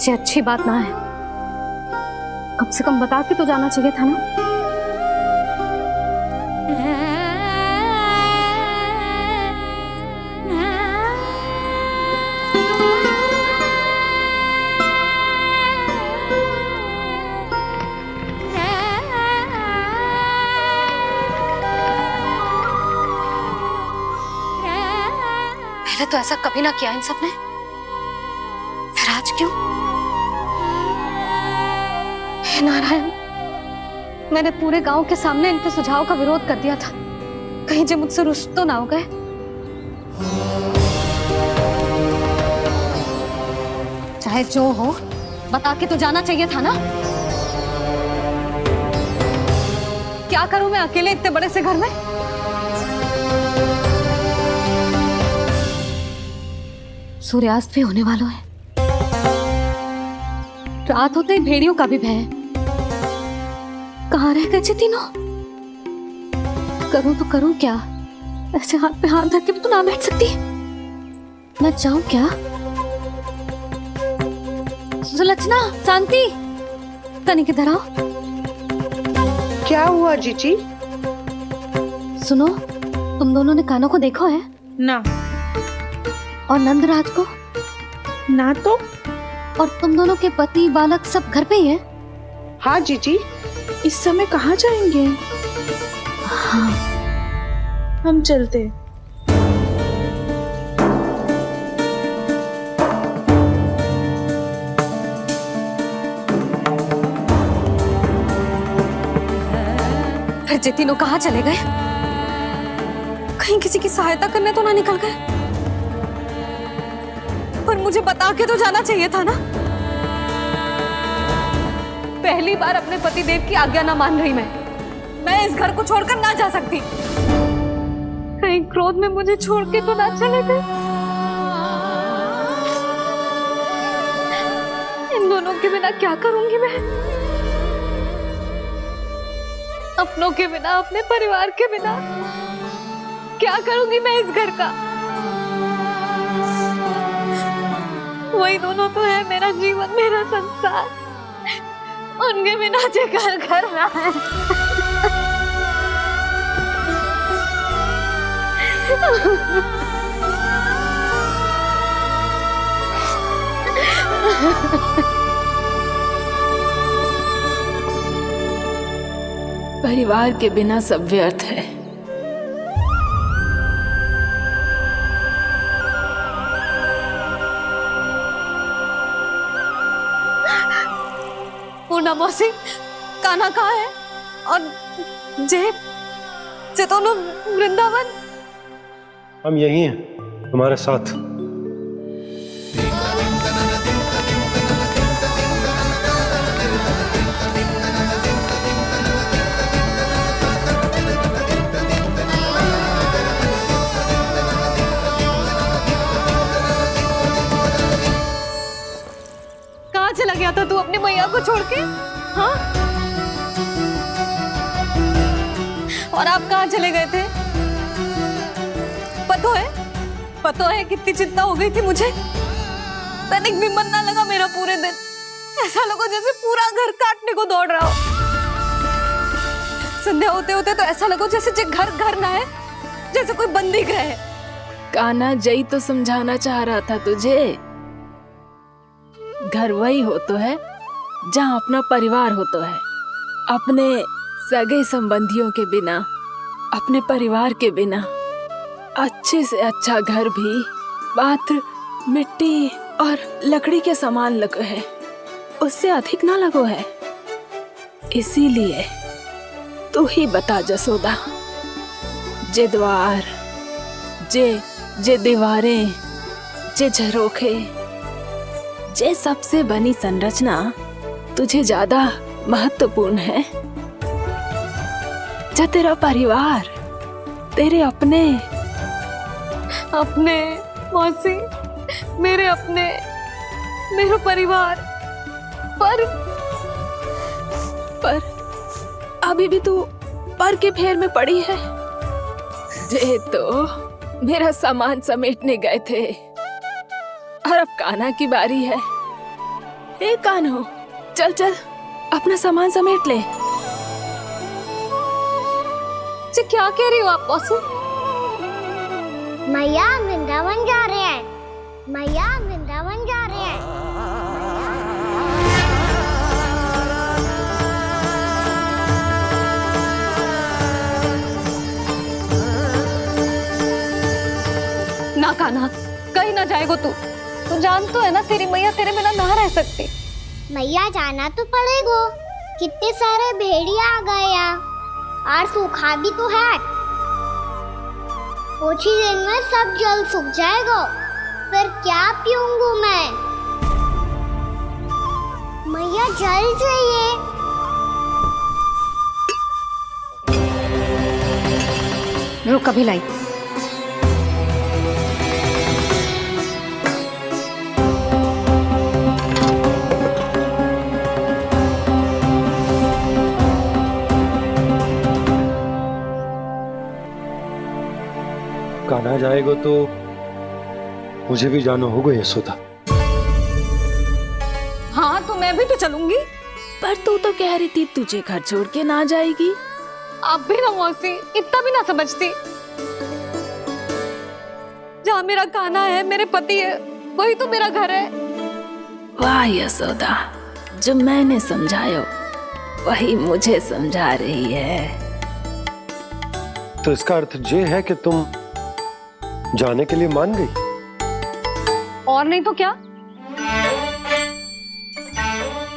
[SPEAKER 1] ये अच्छी बात ना है, कम से कम बता के तो जाना चाहिए था ना। पहले तो ऐसा कभी ना किया इन सब ने, फिर आज क्यों? हे नारायण, मैंने पूरे गांव के सामने इनके सुझाव का विरोध कर दिया था, कहीं जे मुझसे रुष्ट तो ना हो गए। चाहे जो हो, बता के तो जाना चाहिए था ना। क्या करूं मैं अकेले इतने बड़े से घर में? सूर्यास्त भी होने वाला है, रात होते ही भेड़ियों का भी भय है। कहाँ रह गए तीनों? करूं तो करूं क्या? ऐसे हाथ पे हाथ धर के भी तो ना बैठ सकती। मैं जाऊं क्या? सुलक्षणा, शांति, तनिक इधर आओ।
[SPEAKER 9] क्या हुआ जीजी?
[SPEAKER 1] सुनो, तुम दोनों ने कान्हा को देखा है?
[SPEAKER 9] ना।
[SPEAKER 1] और नंदराज को?
[SPEAKER 9] ना तो।
[SPEAKER 1] और तुम दोनों के पति बालक सब घर पे ही है?
[SPEAKER 9] हाँ जीजी, इस समय कहाँ जाएंगे?
[SPEAKER 1] हाँ।
[SPEAKER 9] हम चलते।
[SPEAKER 1] फिर जे तीनों कहाँ चले गए? कहीं किसी की सहायता करने तो ना निकल गए? पर मुझे बता के तो जाना चाहिए था ना। पहली बार अपने पति देव की आज्ञा ना मान रही मैं इस घर को छोड़कर ना जा सकती। कहीं क्रोध में मुझे छोड़ के तो ना चले गए। इन दोनों के बिना क्या करूंगी मैं? अपनों के बिना, अपने परिवार के बिना क्या करूंगी मैं इस घर का? वही दोनों तो है मेरा जीवन, मेरा संसार। उनके बिना जे घर घर ना है।
[SPEAKER 8] परिवार के बिना सब व्यर्थ है।
[SPEAKER 1] पूना मौसी, कान्हा कहाँ है? और जे दोनों वृंदावन?
[SPEAKER 13] हम यही हैं, तुम्हारे साथ।
[SPEAKER 1] कहाँ चला गया था तू अपनी मैया को छोड़ के? हाँ? और आप कहाँ चले गए थे? पता है कितनी चिंता हो गई थी मुझे। तनिक भी मन ना लगा मेरा पूरे दिन। ऐसा लगा जैसे पूरा घर काटने को दौड़ रहा हो। संध्या होते होते तो ऐसा लगो जैसे जे घर घर ना है, जैसे कोई बंदी गृह है।
[SPEAKER 8] कान्हा जई तो समझाना चाह रहा था तुझे। घर वही हो तो है जहाँ अपना परिवार हो तो है। अपने सगे संबंधियों के बिना, अपने परिवार के बिना अच्छे से अच्छा घर भी पात्र मिट्टी और लकड़ी के समान लगो है, उससे अधिक ना लगो है। इसीलिए तू ही बता जसोदा, जे द्वार, जे दीवारें, जे झरोखे, जे सबसे बनी संरचना तुझे ज्यादा महत्वपूर्ण है? जा तेरा परिवार, तेरे अपने
[SPEAKER 1] मौसी, मेरे अपने, मेरा परिवार, पर
[SPEAKER 8] अभी भी तू पर के फेर में पड़ी है। जे तो मेरा सामान समेटने गए थे और अब कान्हा की बारी है। ए कान्हो, चल चल अपना सामान समेट ले।
[SPEAKER 1] जी क्या कह रही हो आप मौसी?
[SPEAKER 2] मैया वृंदावन जा रहे हैं, मैया वृंदावन जा रहे हैं।
[SPEAKER 1] ना कान्हा, कहीं ना जाएगो तू जान तो है ना तेरी मैया तेरे बिना ना रह सकती।
[SPEAKER 2] मैया जाना तो पड़ेगा, कितने सारे भेड़िया आ गए यहाँ, और सूखा भी तो है। कुछ ही दिन में सब जल सूख जाएगा, फिर क्या पीऊंगा मैं? मैया जल चाहिए।
[SPEAKER 1] रुक कभी लाई।
[SPEAKER 13] कान्हा जाएगा तो मुझे भी जाना होगा यशोदा।
[SPEAKER 1] हाँ तो मैं भी तो चलूंगी।
[SPEAKER 8] पर तू तो कह रही थी तुझे घर छोड़ के ना जाएगी।
[SPEAKER 1] आप भी ना मौसी, इतना भी ना समझती। जहाँ मेरा कान्हा है, मेरे पति है, वही तो मेरा घर है।
[SPEAKER 8] वाह यशोदा, जो मैंने समझायो वही मुझे समझा रही है।
[SPEAKER 13] तो इसका अर्थ ये है कि तुम जाने के लिए मान गई?
[SPEAKER 1] और नहीं तो क्या।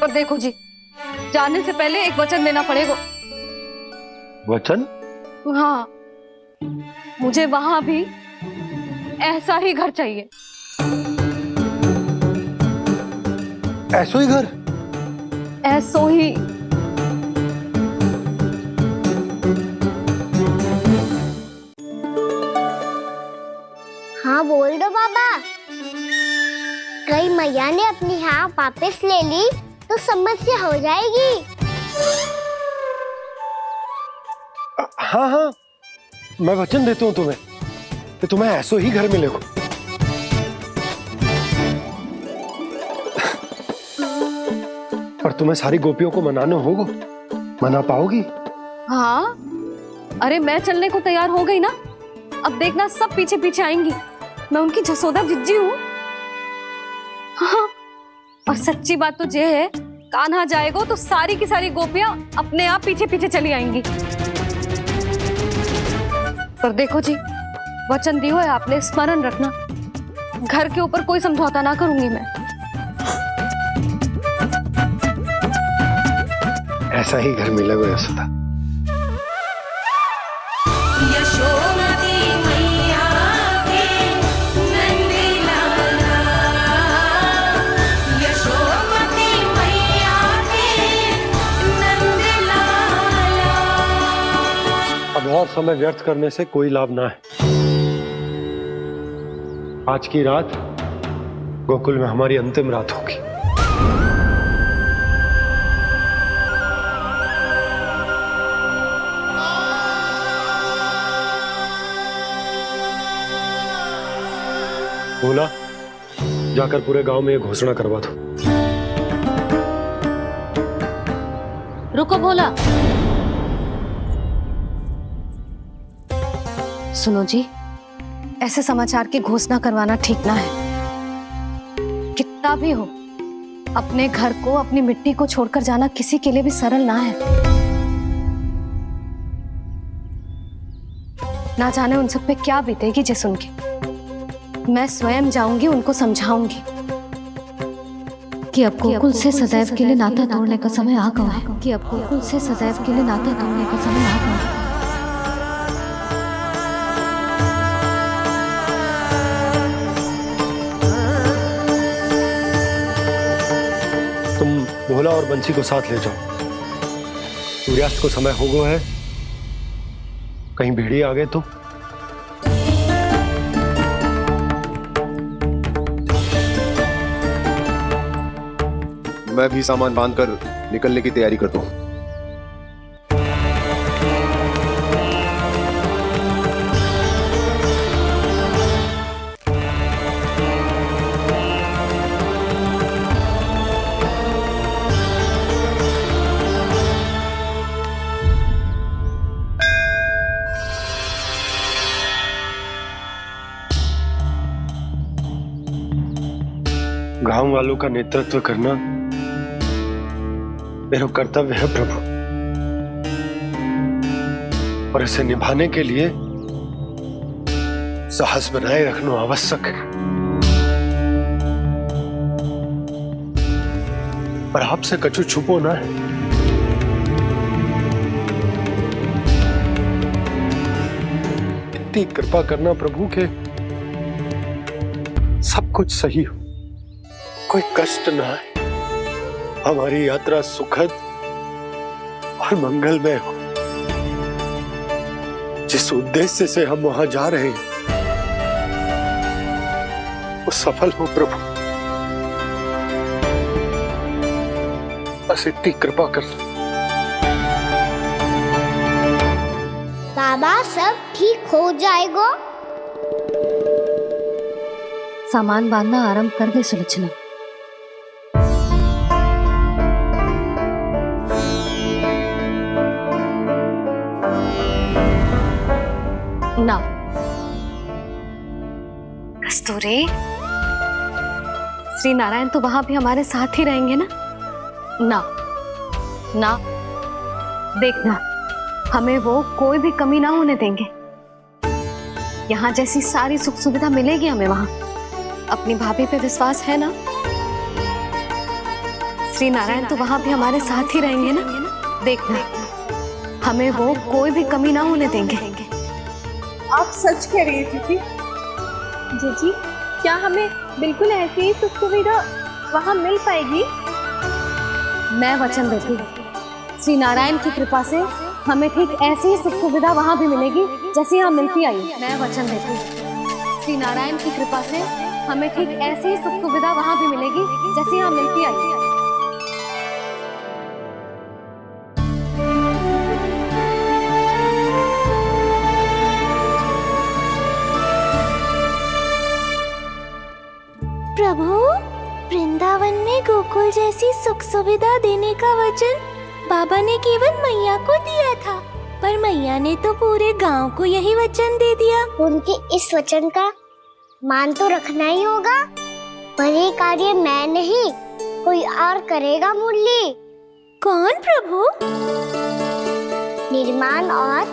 [SPEAKER 1] पर देखो जी, जाने से पहले एक वचन देना पड़ेगा।
[SPEAKER 13] वचन?
[SPEAKER 1] हाँ, मुझे वहां भी ऐसा ही घर चाहिए।
[SPEAKER 13] ऐसो ही घर?
[SPEAKER 1] ऐसो ही।
[SPEAKER 2] हाँ बोल दो बाबा। कहीं मैया ने अपनी हाँ वापस ले ली तो समस्या हो जाएगी।
[SPEAKER 13] हाँ हाँ, मैं वचन देता हूँ तुम्हें कि तुम्हें ऐसो ही घर मिलेगा। पर तुम्हें सारी गोपियों को मनाना होगा, मना पाओगी?
[SPEAKER 1] हाँ, अरे मैं चलने को तैयार हो गई ना। अब देखना सब पीछे पीछे आएंगी। मैं उनकी जसोदा जिज्जी हूँ। हाँ, और सच्ची बात तो ये है, कान्हा जाएगा तो सारी की सारी गोपियां अपने आप पीछे पीछे चली आएंगी। पर देखो जी, वचन दियो है आपने, स्मरण रखना। घर के ऊपर कोई समझौता ना करूंगी मैं।
[SPEAKER 13] ऐसा ही घर मिलेगा यशोदा। अब और समय व्यर्थ करने से कोई लाभ ना है। आज की रात गोकुल में हमारी अंतिम रात होगी। बोला, जाकर पूरे गांव में ये घोषणा करवा दो।
[SPEAKER 1] रुको भोला, सुनो जी, ऐसे समाचार की घोषणा करवाना ठीक ना है। कितना भी हो, अपने घर को, अपनी मिट्टी को छोड़कर जाना किसी के लिए भी सरल ना है। ना जाने उन सब पे क्या बीतेगी जे सुन के। मैं स्वयं जाऊंगी, उनको समझाऊंगी कि अब गोकुल से सदैव के लिए नाता तोड़ने का समय आ गया है। कि अब गोकुल से सदैव के लिए नाता तोड़ने का समय आ गया है।
[SPEAKER 13] तुम भोला और बंसी को साथ ले जाओ। सूर्यास्त को समय हो गया है, कहीं भेड़िए आ गए तो।
[SPEAKER 6] मैं भी सामान बांधकर निकलने की तैयारी करता हूं।
[SPEAKER 13] गांव वालों का नेतृत्व करना मेरा कर्तव्य है प्रभु, और इसे निभाने के लिए साहस बनाए रखना आवश्यक है। पर आपसे कछु छुपो ना है। इतनी कृपा करना प्रभु के सब कुछ सही हो, कोई कष्ट ना है, हमारी यात्रा सुखद और मंगलमय हो। जिस उद्देश्य से हम वहां जा रहे हैं वो सफल हो प्रभु, बस इतनी कृपा कर।
[SPEAKER 2] बाबा सब ठीक हो जाएगा।
[SPEAKER 1] सामान बांधना आरंभ कर दे सुलोचना। ना कस्तूरी, श्री नारायण तो वहां भी हमारे साथ ही रहेंगे ना? ना ना, देखना हमें वो कोई भी कमी ना होने देंगे। यहाँ जैसी सारी सुख सुविधा मिलेगी हमें वहां। अपनी भाभी पे विश्वास है ना? श्री नारायण तो वहां भी हमारे साथ ही रहेंगे ना? देखना हमें वो कोई भी कमी ना होने देंगे।
[SPEAKER 9] आप सच कह रही है जीजी। जीजी, क्या हमें बिल्कुल ऐसी ही सुख सुविधा वहाँ मिल पाएगी?
[SPEAKER 1] मैं वचन देती हूँ, श्री नारायण की कृपा से हमें ठीक ऐसी ही सुख सुविधा वहाँ भी मिलेगी जैसी यहाँ मिलती आई। मैं वचन देती हूँ, श्री नारायण की कृपा से हमें ठीक ऐसी ही सुख सुविधा वहाँ भी मिलेगी जैसी यहाँ मिलती आई।
[SPEAKER 2] प्रभु, वृंदावन में गोकुल जैसी सुख सुविधा देने का वचन बाबा ने केवल मैया को दिया था, पर मैया ने तो पूरे गांव को यही वचन दे दिया। उनके इस वचन का मान तो रखना ही होगा, पर ये कार्य मैं नहीं कोई और करेगा। मुरली कौन प्रभु? निर्माण और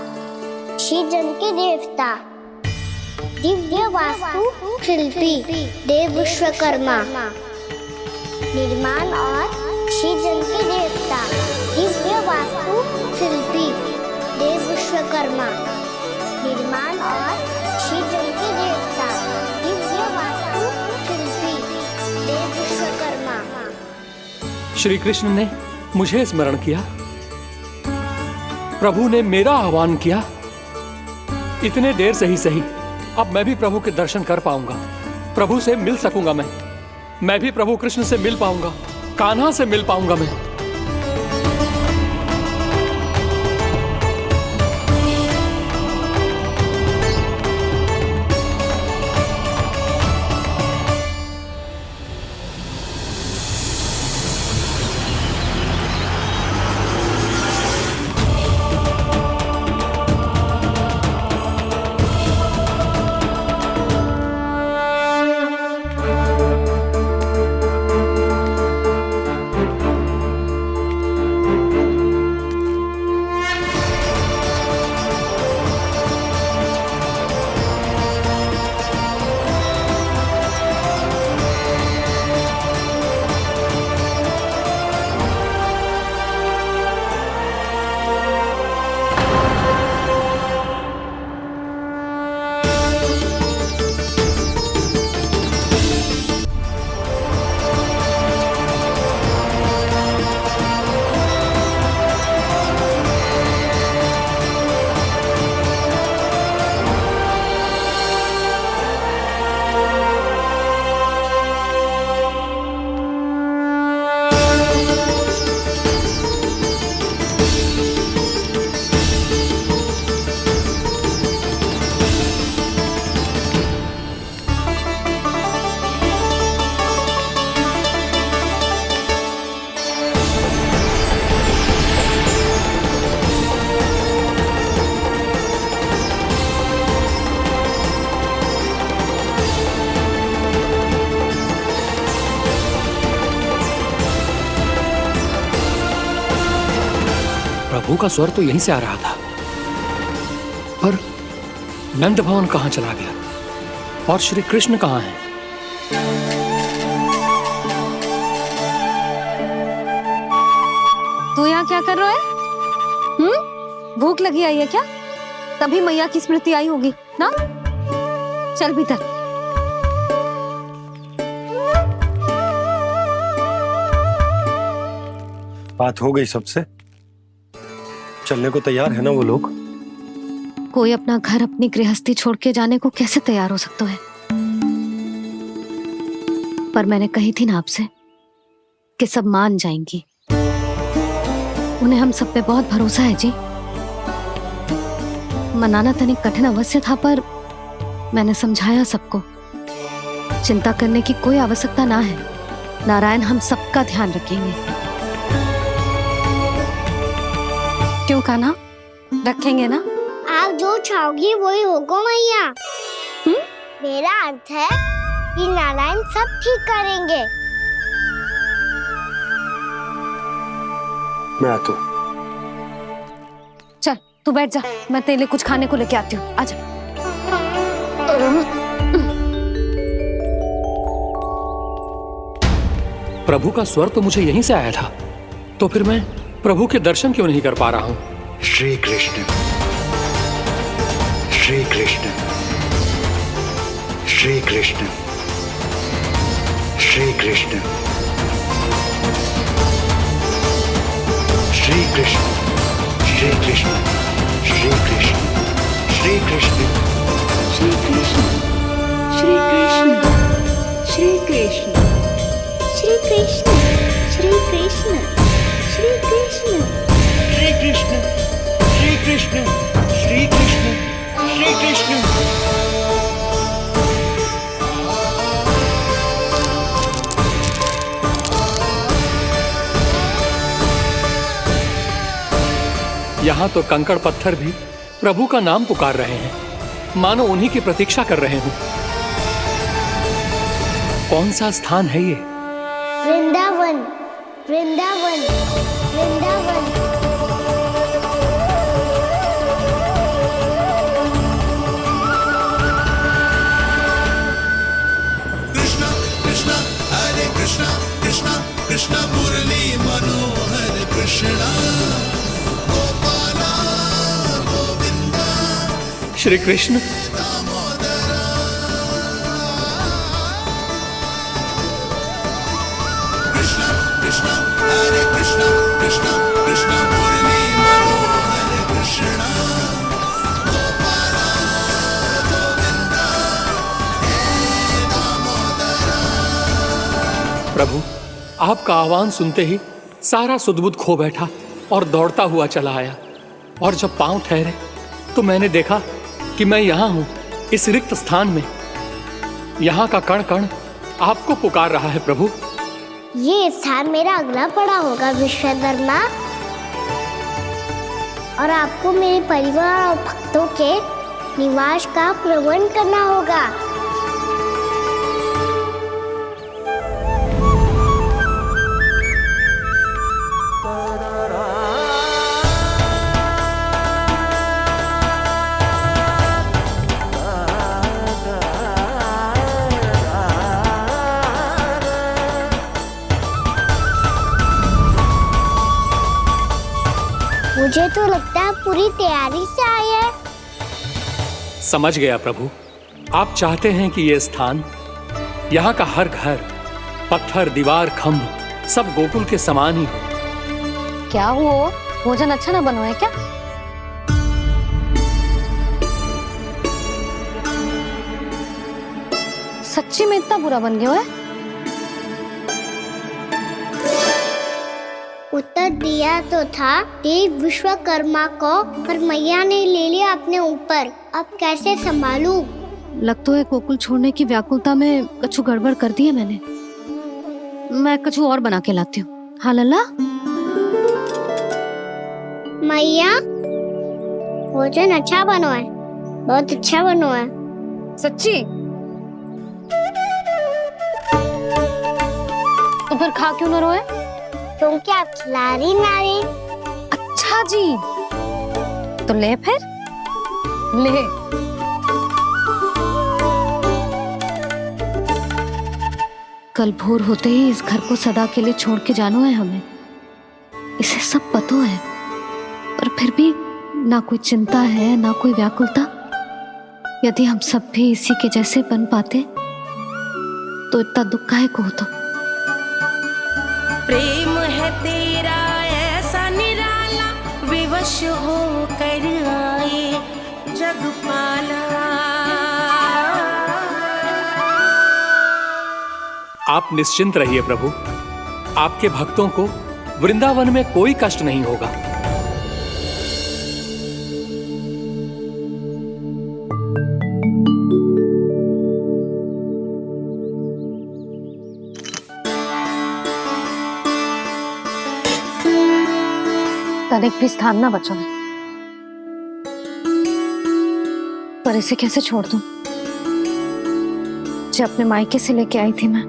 [SPEAKER 2] श्रीजन के देवता, दिव्य वास्तु शिल्पी देव विश्वकर्मा। निर्माण और श्रीजन के देवता, दिव्य वास्तु शिल्पी देव विश्वकर्मा। निर्माण और श्रीजन के देवता, दिव्य वास्तु शिल्पी देव विश्वकर्मा।
[SPEAKER 14] श्री कृष्ण ने मुझे स्मरण किया, प्रभु ने मेरा आह्वान किया। इतने देर से ही सही, अब मैं भी प्रभु के दर्शन कर पाऊंगा, प्रभु से मिल सकूंगा। मैं भी प्रभु कृष्ण से मिल पाऊंगा, कान्हा से मिल पाऊंगा मैं। प्रभु का स्वर तो यहीं से आ रहा था, पर नंद भवन कहाँ चला गया और श्री कृष्ण कहाँ हैं?
[SPEAKER 1] तू यहाँ क्या कर रहा है? भूख लगी आई है क्या? तभी मैया की स्मृति आई होगी ना? चल भीतर।
[SPEAKER 13] बात हो गई सबसे? चलने को तैयार है ना वो लोग?
[SPEAKER 1] कोई अपना घर अपनी गृहस्थी छोड़ के जाने को कैसे तैयार हो सकता है? पर मैंने कही थी ना आपसे कि सब मान जाएंगी। उन्हें हम सब पे बहुत भरोसा है जी। मनाना तनिक कठिन अवश्य था, पर मैंने समझाया सबको। चिंता करने की कोई आवश्यकता ना है। नारायण हम सबका ध्यान रखेंगे। क्यों कान्हा, रखेंगे ना?
[SPEAKER 2] आप जो चाहोगी वही होगा मैया। मेरा अर्थ है कि नारायण सब ठीक करेंगे।
[SPEAKER 13] मैं आता हूँ।
[SPEAKER 1] चल तू बैठ जा, मैं तेरे लिए कुछ खाने को लेके आती हूँ। आजा।
[SPEAKER 14] प्रभु का स्वर तो मुझे यहीं से आया था, तो फिर मैं प्रभु के दर्शन क्यों नहीं कर पा रहा हूँ?
[SPEAKER 11] श्री कृष्ण, श्री कृष्ण, श्री कृष्ण, श्री कृष्ण, श्री कृष्ण, श्री कृष्ण, श्री कृष्ण, श्री कृष्ण,
[SPEAKER 8] श्री कृष्ण, श्री कृष्ण, श्री कृष्ण,
[SPEAKER 2] श्री कृष्ण, श्री कृष्ण, श्री कृष्ण,
[SPEAKER 11] श्री कृष्ण, श्री कृष्ण, श्री कृष्ण, श्री कृष्ण।
[SPEAKER 14] यहाँ तो कंकड़ पत्थर भी प्रभु का नाम पुकार रहे हैं, मानो उन्हीं की प्रतीक्षा कर रहे हों। कौन सा स्थान है ये?
[SPEAKER 2] वृंदावन, वृंदावन, वृंदावन।
[SPEAKER 16] कृष्णा कृष्णा हरे कृष्णा, कृष्णा कृष्णा मुरली मनोहर कृष्णा, गोपाला गोविंदा।
[SPEAKER 14] श्री कृष्ण,
[SPEAKER 16] कृष्णा कृष्णा हरे कृष्णा, कृष्णा कृष्णा मुरली मनोहर कृष्णा, गोपाला गोविंदा हे दामोदरा।
[SPEAKER 14] प्रभु आपका आह्वान सुनते ही सारा सुध-बुध खो बैठा और दौड़ता हुआ चला आया, और जब पांव ठहरे तो मैंने देखा कि मैं यहाँ हूँ, इस रिक्त स्थान में। यहाँ का कण कण आपको पुकार रहा है प्रभु।
[SPEAKER 2] ये स्थान मेरा अगला पड़ा होगा विश्वकर्मा, और आपको मेरे परिवार और भक्तों के निवास का प्रबंध करना होगा। मुझे तो लगता है पूरी तैयारी से आए हैं।
[SPEAKER 14] समझ गया प्रभु, आप चाहते हैं कि ये स्थान, यहाँ का हर घर, पत्थर, दीवार, खंभ सब गोकुल के समान ही हो।
[SPEAKER 1] क्या हुआ? भोजन अच्छा ना बनो है क्या? सच्ची में इतना बुरा बन गया है?
[SPEAKER 2] उत्तर दिया तो था देव विश्वकर्मा को, पर मैया ने ले लिया अपने ऊपर। अब कैसे संभालूं?
[SPEAKER 1] लग तो है गोकुल छोड़ने की व्याकुलता में कछु गड़बड़ कर दी है मैंने। मैं कछु और बना के लाती हूँ। हाँ लल्ला?
[SPEAKER 2] मैया, भोजन अच्छा बनो है, बहुत अच्छा बनो है।
[SPEAKER 1] सच्ची? तो फिर खा क्यों न रोए?
[SPEAKER 2] क्योंकि आप खिला रही नारी।
[SPEAKER 1] अच्छा अच्छा जी, तो ले फिर ले। कल भोर होते ही इस घर को सदा के लिए छोड़ के जाना है हमें, इसे सब पता है, पर फिर भी ना कोई चिंता है ना कोई व्याकुलता। यदि हम सब भी इसी के जैसे बन पाते तो इतना दुख काहे को होता।
[SPEAKER 17] प्रेम है तेरा ऐसा निराला, विवश हो कर आए जगपाला।
[SPEAKER 14] आप निश्चिंत रहिए प्रभु, आपके भक्तों को वृंदावन में कोई कष्ट नहीं होगा।
[SPEAKER 1] तनिक भी स्थान ना बचो है, पर इसे कैसे छोड़ दूं जो अपने मायके से लेके आई थी मैं।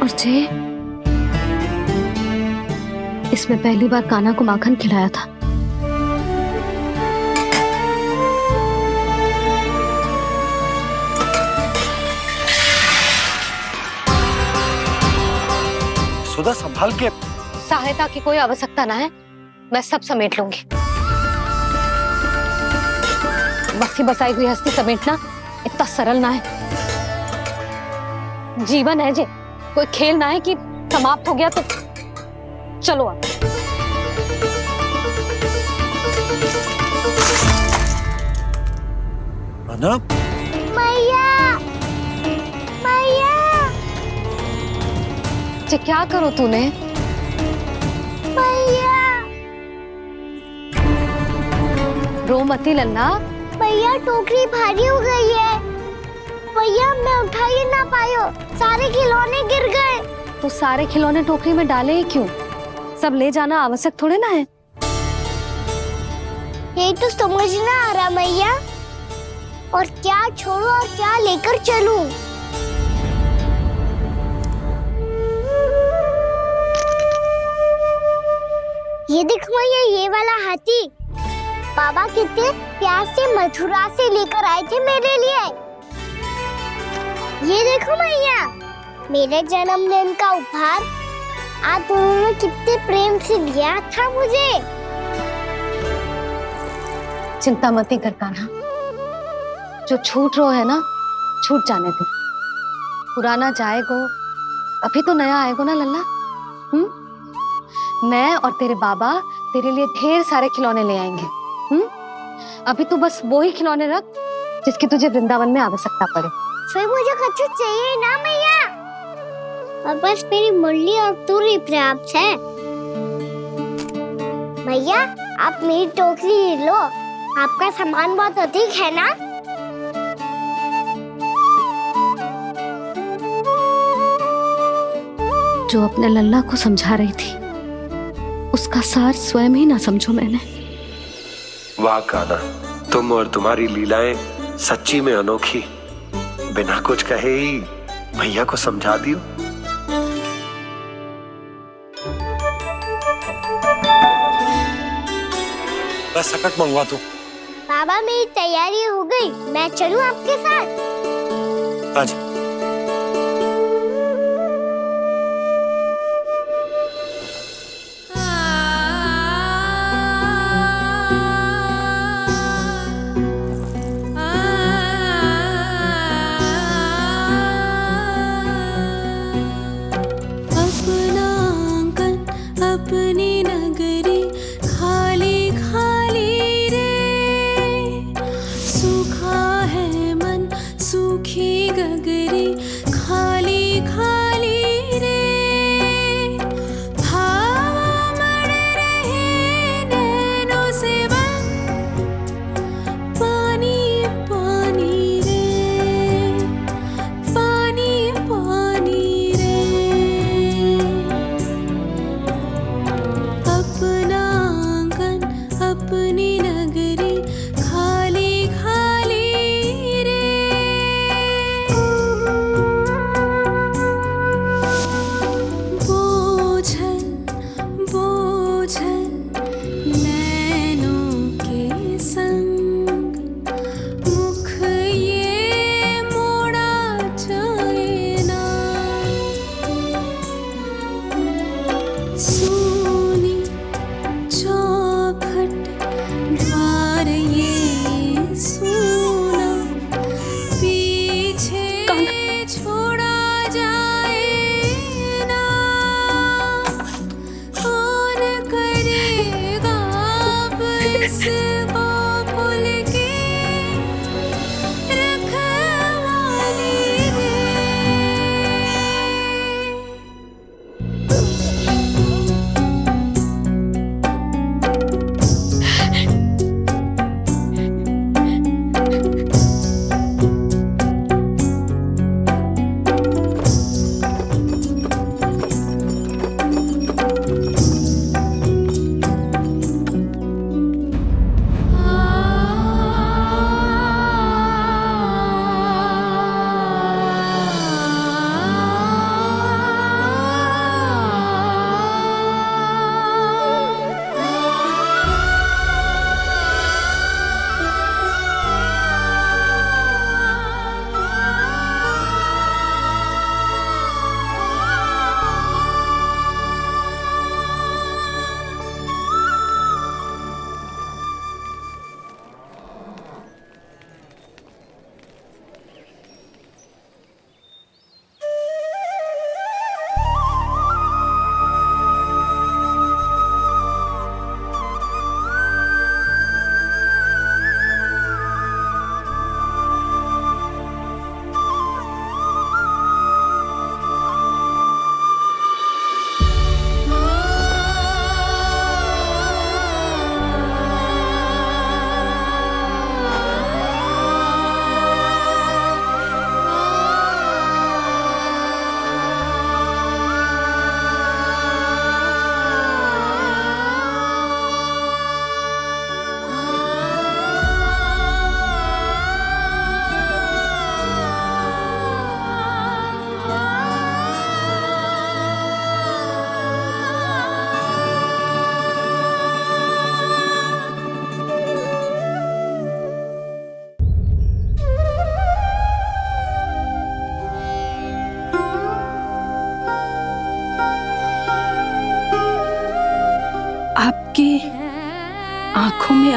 [SPEAKER 1] और जे इसमें पहली बार कान्हा को माखन खिलाया था।
[SPEAKER 13] सुधा संभाल के।
[SPEAKER 1] सहायता की कोई आवश्यकता ना है, मैं सब समेट लूंगी। बसी बसाई गृहस्थी समेटना इतना सरल ना है। जीवन है जे, कोई खेल ना है कि समाप्त हो गया तो चलो आप।
[SPEAKER 2] मैया मैया
[SPEAKER 1] जे क्या करो तूने?
[SPEAKER 2] मैया
[SPEAKER 1] रो मती लल्ला।
[SPEAKER 2] भैया टोकरी भारी हो गई है, भैया मैं उठा ही ना पायो, सारे खिलौने गिर गए।
[SPEAKER 1] तो सारे खिलौने टोकरी में डाले ही क्यों? सब ले जाना आवश्यक थोड़े ना है।
[SPEAKER 2] यही तो समझ ना आ रहा मैया, और क्या छोड़ू और क्या लेकर चलूं? ये देखो मैया, ये वाला हाथी बाबा कितने प्यार से मथुरा से लेकर आए थे मेरे लिए। ये देखो मैया, मेरे जन्मदिन का उपहार आप उन्होंने कितने प्रेम से दिया था मुझे।
[SPEAKER 1] चिंता मत कर कान्हा, जो छूट रो है ना छूट जाने दे। पुराना जाएगो, अभी तो नया आएगो ना लल्ला। मैं और तेरे बाबा तेरे लिए ढेर सारे खिलौने ले आएंगे। अभी तू बस वो ही खिलौने रख जिसकी तुझे वृंदावन में आवश्यकता पड़े।
[SPEAKER 2] फिर मुझे कुछ चाहिए ना मैया, और बस मेरी मुरली और तू ही पर्याप्त है। भैया आप मेरी टोकरी लो, आपका सामान बहुत अधिक है ना।
[SPEAKER 1] जो अपने लल्ला को समझा रही थी उसका सार स्वयं ही ना समझो मैंने।
[SPEAKER 13] वाह कान्हा, तुम और तुम्हारी लीलाएं सच्ची में अनोखी। बिना कुछ कहे ही भैया को समझा दियो। बस सकट मंगवा दो।
[SPEAKER 2] बाबा मेरी तैयारी हो गई, मैं चलूं आपके साथ?
[SPEAKER 13] आजा।
[SPEAKER 17] अपनी नगरी खाली खाली रे, सूखा है मन सूखी गगरी।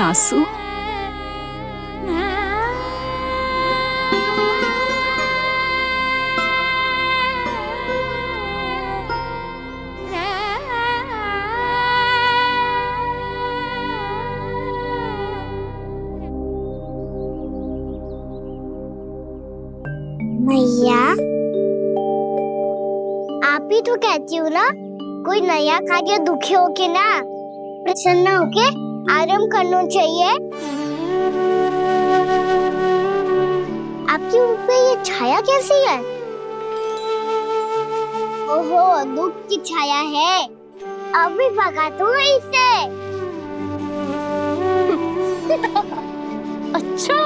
[SPEAKER 8] आंसू?
[SPEAKER 2] मैया, आप ही तो कहती हो ना, कोई नया खा के दुखी होके ना, प्रसन्न होके आराम करना चाहिए। आपकी मुंह पे ये छाया कैसी है? ओहो, दुख की छाया है। अभी भगा दो इसे। अच्छा।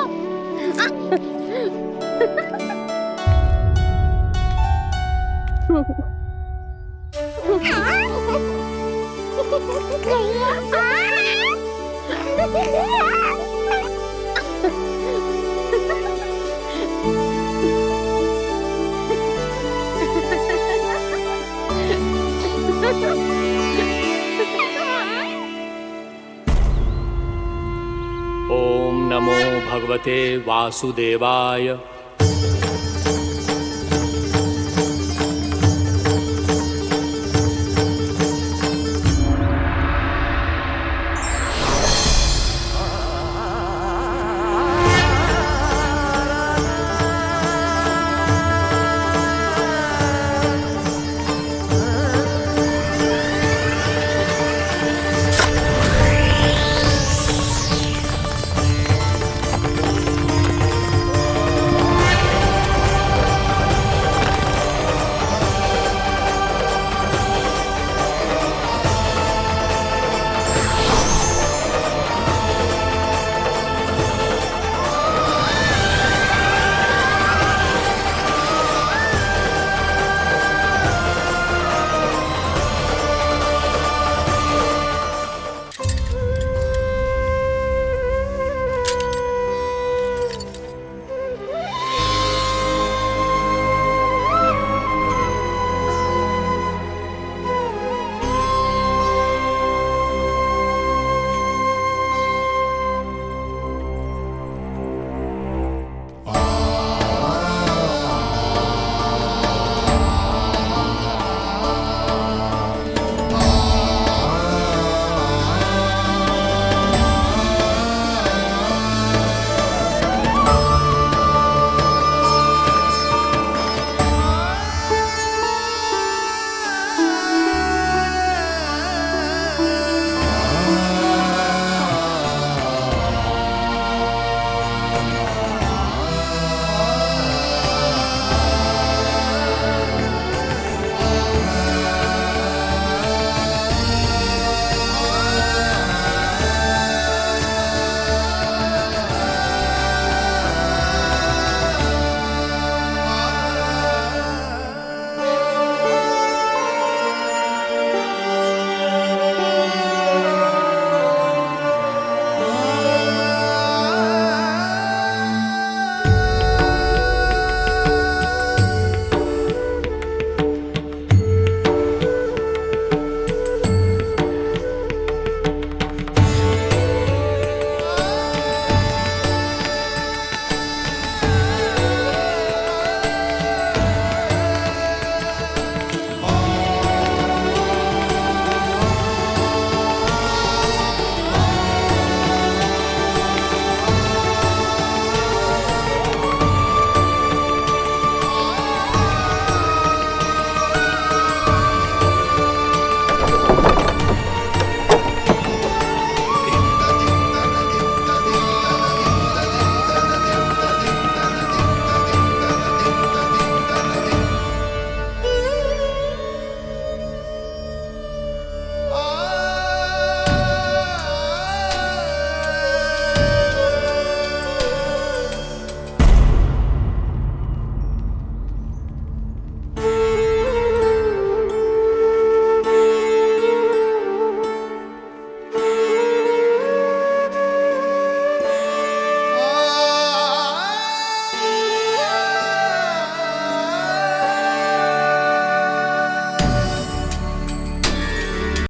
[SPEAKER 14] ओम नमो भगवते वासुदेवाय।